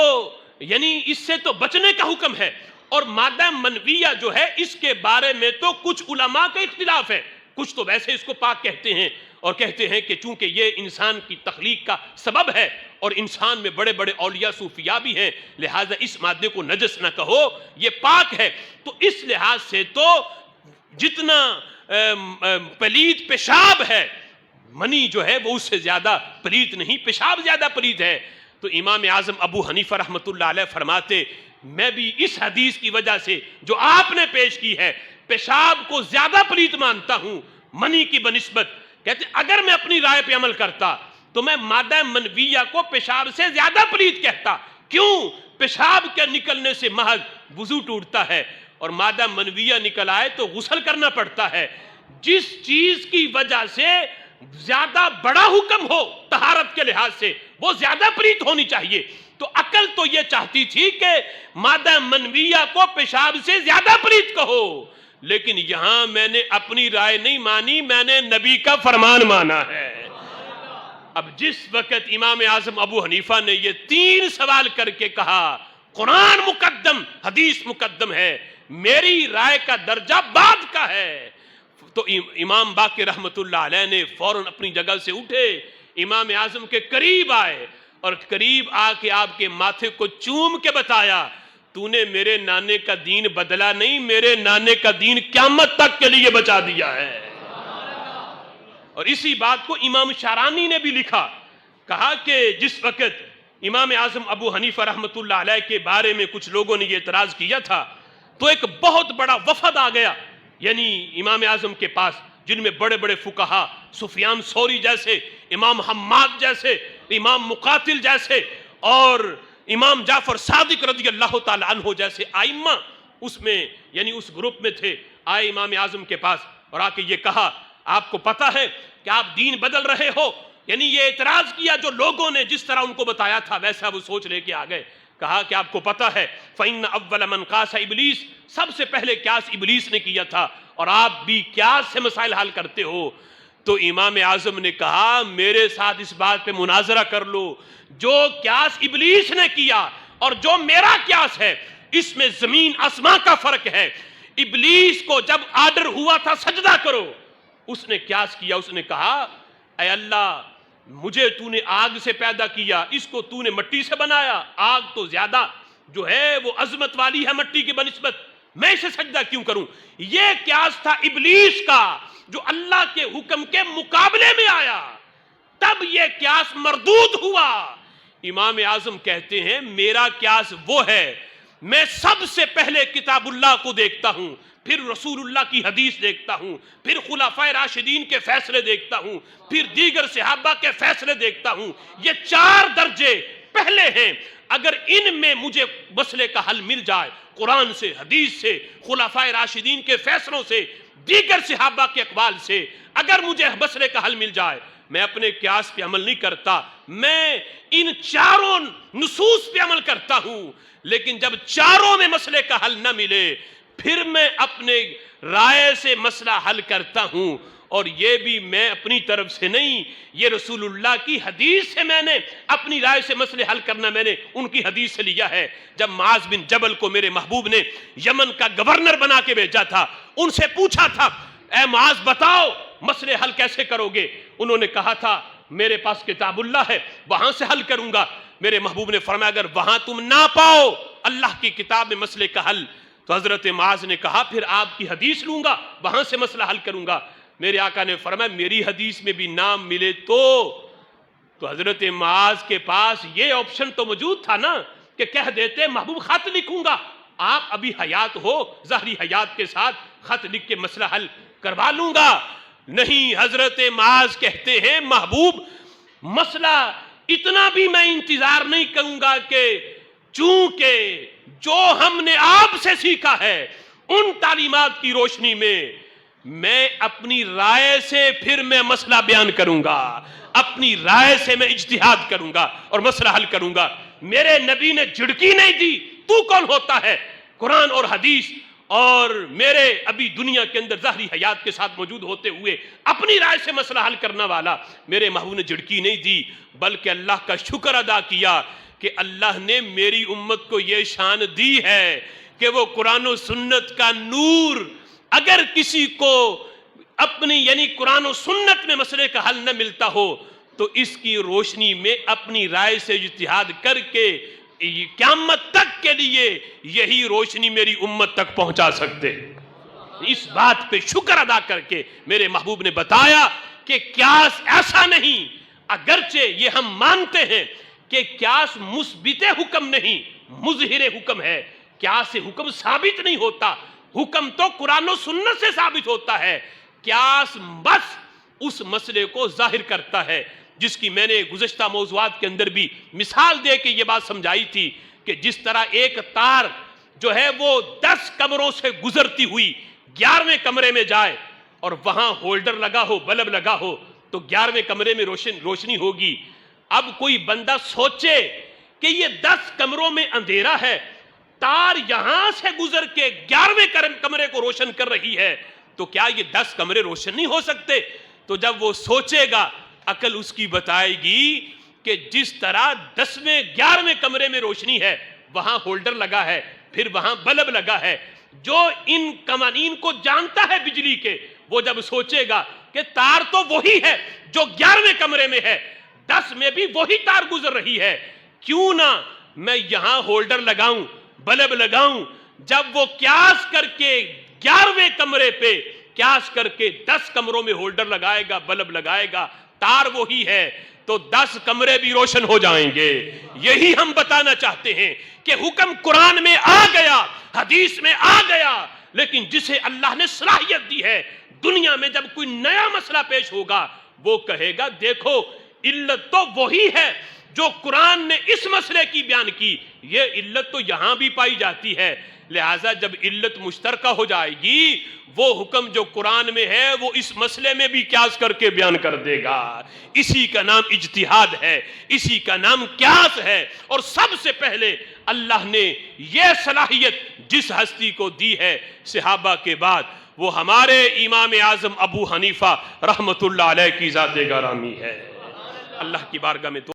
یعنی اس سے تو بچنے کا حکم ہے، اور مادہ منویہ جو ہے اس کے بارے میں تو کچھ علماء کا اختلاف ہے، کچھ تو ویسے اس کو پاک کہتے ہیں اور کہتے ہیں کہ چونکہ یہ انسان کی تخلیق کا سبب ہے اور انسان میں بڑے بڑے اولیاء صوفیاء بھی ہیں، لہٰذا اس مادے کو نجس نہ کہو، یہ پاک ہے۔ تو اس لحاظ سے تو جتنا پلید پیشاب ہے، منی جو ہے وہ اس سے زیادہ پلید نہیں، پیشاب زیادہ پلید ہے۔ تو امام اعظم ابو حنیفہ رحمۃ اللہ علیہ فرماتے میں بھی اس حدیث کی وجہ سے جو آپ نے پیش کی ہے پیشاب کو زیادہ پلید مانتا ہوں منی کی بنسبت۔ کہتے اگر میں اپنی رائے پہ عمل کرتا تو میں مادہ منویہ کو پیشاب سے زیادہ پلید کہتا۔ کیوں؟ پیشاب کے نکلنے سے محض وضو ٹوٹتا ہے، اور مادہ منویہ نکل آئے تو غسل کرنا پڑتا ہے۔ جس چیز کی وجہ سے زیادہ بڑا حکم ہو طہارت کے لحاظ سے وہ زیادہ پلید ہونی چاہیے۔ تو عقل تو یہ چاہتی تھی کہ مادہ منویہ کو پیشاب سے زیادہ پلید کہو، لیکن یہاں میں نے اپنی رائے نہیں مانی، میں نے نبی کا فرمان مانا ہے۔ اب جس وقت امام اعظم ابو حنیفہ نے یہ تین سوال کر کے کہا قرآن مقدم حدیث مقدم ہے، میری رائے کا درجہ بعد کا ہے، تو امام باقر رحمت اللہ علیہ نے فوراً اپنی جگہ سے اٹھے، امام اعظم کے قریب آئے اور قریب آ کے آپ کے ماتھے کو چوم کے بتایا تو نے میرے نانے کا دین بدلا نہیں، میرے نانے کا دین قیامت تک کے لیے بچا دیا ہے۔ اور اسی بات کو امام شارانی نے بھی لکھا، کہا کہ جس وقت امام اعظم ابو حنیفہ رحمت اللہ علیہ کے بارے میں کچھ لوگوں نے یہ اعتراض کیا تھا تو ایک بہت بڑا وفد آ گیا یعنی امام اعظم کے پاس، جن میں بڑے بڑے فقہا سفیان ثوری جیسے، امام حماد جیسے، امام مقاتل جیسے اور امام جعفر صادق رضی اللہ تعالی عنہ جیسے آئمہ اس میں یعنی اس گروپ میں تھے، آئے امام اعظم کے پاس اور آ کے یہ کہا آپ کو پتہ ہے کہ آپ دین بدل رہے ہو، یعنی یہ اعتراض کیا جو لوگوں نے جس طرح ان کو بتایا تھا ویسا وہ سوچ لے کے آ گئے۔ کہا کہ آپ کو پتہ ہے فَإِنَّ أَوَّلَ مَنْ قَاسَ ابلیس، سب سے پہلے قیاس ابلیس نے کیا تھا اور آپ بھی قیاس سے مسائل حل کرتے ہو۔ تو امام اعظم نے کہا میرے ساتھ اس بات پہ مناظرہ کر لو، جو قیاس ابلیس نے کیا اور جو میرا قیاس ہے اس میں زمین آسمان کا فرق ہے۔ ابلیس کو جب آرڈر ہوا تھا سجدہ کرو، اس نے قیاس کیا، اس نے کہا اے اللہ مجھے تو نے آگ سے پیدا کیا، اس کو تو نے مٹی سے بنایا، آگ تو زیادہ جو ہے وہ عظمت والی ہے مٹی کی بنسبت، میں اسے سجدہ کیوں کروں؟ یہ قیاس تھا ابلیس کا جو اللہ کے حکم کے مقابلے میں آیا، تب یہ قیاس مردود ہوا۔ امام اعظم کہتے ہیں میرا قیاس وہ ہے میں سب سے پہلے کتاب اللہ کو دیکھتا ہوں، پھر رسول اللہ کی حدیث دیکھتا ہوں، پھر خلفائے راشدین کے فیصلے دیکھتا ہوں، پھر دیگر صحابہ کے فیصلے دیکھتا ہوں۔ یہ 4 درجے پہلے ہیں۔ اگر ان میں مجھے مسئلے کا حل مل جائے، قرآن سے، حدیث سے، خلفائے راشدین کے فیصلوں سے، دیگر صحابہ کے اقوال سے، اگر مجھے مسئلے کا حل مل جائے، میں اپنے قیاس پہ عمل نہیں کرتا، میں ان 4 نصوص پہ عمل کرتا ہوں۔ لیکن جب 4 میں مسئلے کا حل نہ ملے، پھر میں اپنے رائے سے مسئلہ حل کرتا ہوں، اور یہ بھی میں اپنی طرف سے نہیں، یہ رسول اللہ کی حدیث سے میں نے اپنی رائے سے مسئلے حل کرنا میں نے ان کی حدیث سے لیا ہے۔ جب معاذ بن جبل کو میرے محبوب نے یمن کا گورنر بنا کے بھیجا تھا، ان سے پوچھا تھا، اے معاذ بتاؤ مسئلے حل کیسے کرو گے؟ انہوں نے کہا تھا میرے پاس کتاب اللہ ہے، وہاں سے حل کروں گا۔ میرے محبوب نے فرمایا اگر وہاں تم نہ پاؤ اللہ کی کتاب میں مسئلے کا حل، تو حضرت معاذ نے کہا پھر آپ کی حدیث لوں گا، وہاں سے مسئلہ حل کروں گا۔ میرے آقا نے فرمایا میری حدیث میں بھی نام ملے تو حضرت معاذ کے پاس یہ آپشن تو موجود تھا نا کہ کہہ دیتے محبوب خط لکھوں گا، آپ ابھی حیات ہو، ظاہری حیات کے ساتھ خط لکھ کے مسئلہ حل کروا لوں گا۔ نہیں، حضرت معاذ کہتے ہیں محبوب مسئلہ اتنا بھی میں انتظار نہیں کروں گا، کہ چونکہ جو ہم نے آپ سے سیکھا ہے ان تعلیمات کی روشنی میں اپنی رائے سے پھر میں مسئلہ بیان کروں گا، اپنی رائے سے میں اجتہاد کروں گا اور مسئلہ حل کروں گا۔ میرے نبی نے جھڑکی نہیں دی، تو کون ہوتا ہے قرآن اور حدیث اور میرے ابھی دنیا کے اندر ظاہری حیات کے ساتھ موجود ہوتے ہوئے اپنی رائے سے مسئلہ حل کرنا والا؟ میرے محبوب نے جھڑکی نہیں دی، بلکہ اللہ کا شکر ادا کیا کہ اللہ نے میری امت کو یہ شان دی ہے کہ وہ قرآن و سنت کا نور، اگر کسی کو اپنی یعنی قرآن و سنت میں مسئلے کا حل نہ ملتا ہو تو اس کی روشنی میں اپنی رائے سے اجتہاد کر کے قیامت تک کے لیے یہی روشنی میری امت تک پہنچا سکتے۔ اس بات پہ شکر ادا کر کے میرے محبوب نے بتایا کہ قیاس ایسا نہیں، اگرچہ یہ ہم مانتے ہیں کہ قیاس مثبت حکم نہیں، مظہر حکم ہے، قیاس سے حکم ثابت نہیں ہوتا، حکم تو قرآن و سنت سے ثابت ہوتا ہے۔ قیاس بس اس مسئلے کو ظاہر کرتا ہے، جس کی میں نے گزشتہ موضوعات کے اندر بھی مثال دے کے یہ بات سمجھائی تھی کہ جس طرح ایک تار جو ہے وہ 10 کمروں سے گزرتی ہوئی 11ویں کمرے میں جائے اور وہاں ہولڈر لگا ہو، بلب لگا ہو، تو 11ویں کمرے میں روشنی ہوگی۔ اب کوئی بندہ سوچے کہ یہ 10 کمروں میں اندھیرا ہے، تار یہاں سے گزر کے 11ویں کمرے کو روشن کر رہی ہے، تو کیا یہ 10 کمرے روشن نہیں ہو سکتے؟ تو جب وہ سوچے گا، عقل اس کی بتائے گی کہ جس طرح 10ویں 11ویں کمرے میں روشنی ہے، وہاں ہولڈر لگا ہے، پھر وہاں بلب لگا ہے، جو ان قوانین کو جانتا ہے بجلی کے، وہ جب سوچے گا کہ تار تو وہی ہے جو 11ویں کمرے میں ہے، 10 میں بھی وہی تار گزر رہی ہے، کیوں نہ میں یہاں ہولڈر لگاؤں، بلب لگاؤں؟ جب وہ قیاس کر کے 11ویں کمرے پہ قیاس کر کے 10 کمروں میں ہولڈر لگائے گا، بلب لگائے گا، تار وہی ہے، تو 10 کمرے بھی روشن ہو جائیں گے۔ یہی ہم بتانا چاہتے ہیں کہ حکم قرآن میں آ گیا، حدیث میں آ گیا، لیکن جسے اللہ نے صلاحیت دی ہے، دنیا میں جب کوئی نیا مسئلہ پیش ہوگا وہ کہے گا دیکھو علت تو وہی ہے جو قرآن نے اس مسئلے کی بیان کی، یہ علت تو یہاں بھی پائی جاتی ہے، لہٰذا جب علت مشترکہ ہو جائے گی، وہ حکم جو قرآن میں ہے وہ اس مسئلے میں بھی قیاس کر کے بیان کر دے گا۔ اسی کا نام اجتہاد ہے، اسی کا نام قیاس ہے، اور سب سے پہلے اللہ نے یہ صلاحیت جس ہستی کو دی ہے صحابہ کے بعد، وہ ہمارے امام اعظم ابو حنیفہ رحمت اللہ علیہ کی ذات گرامی ہے۔ اللہ کی بارگاہ میں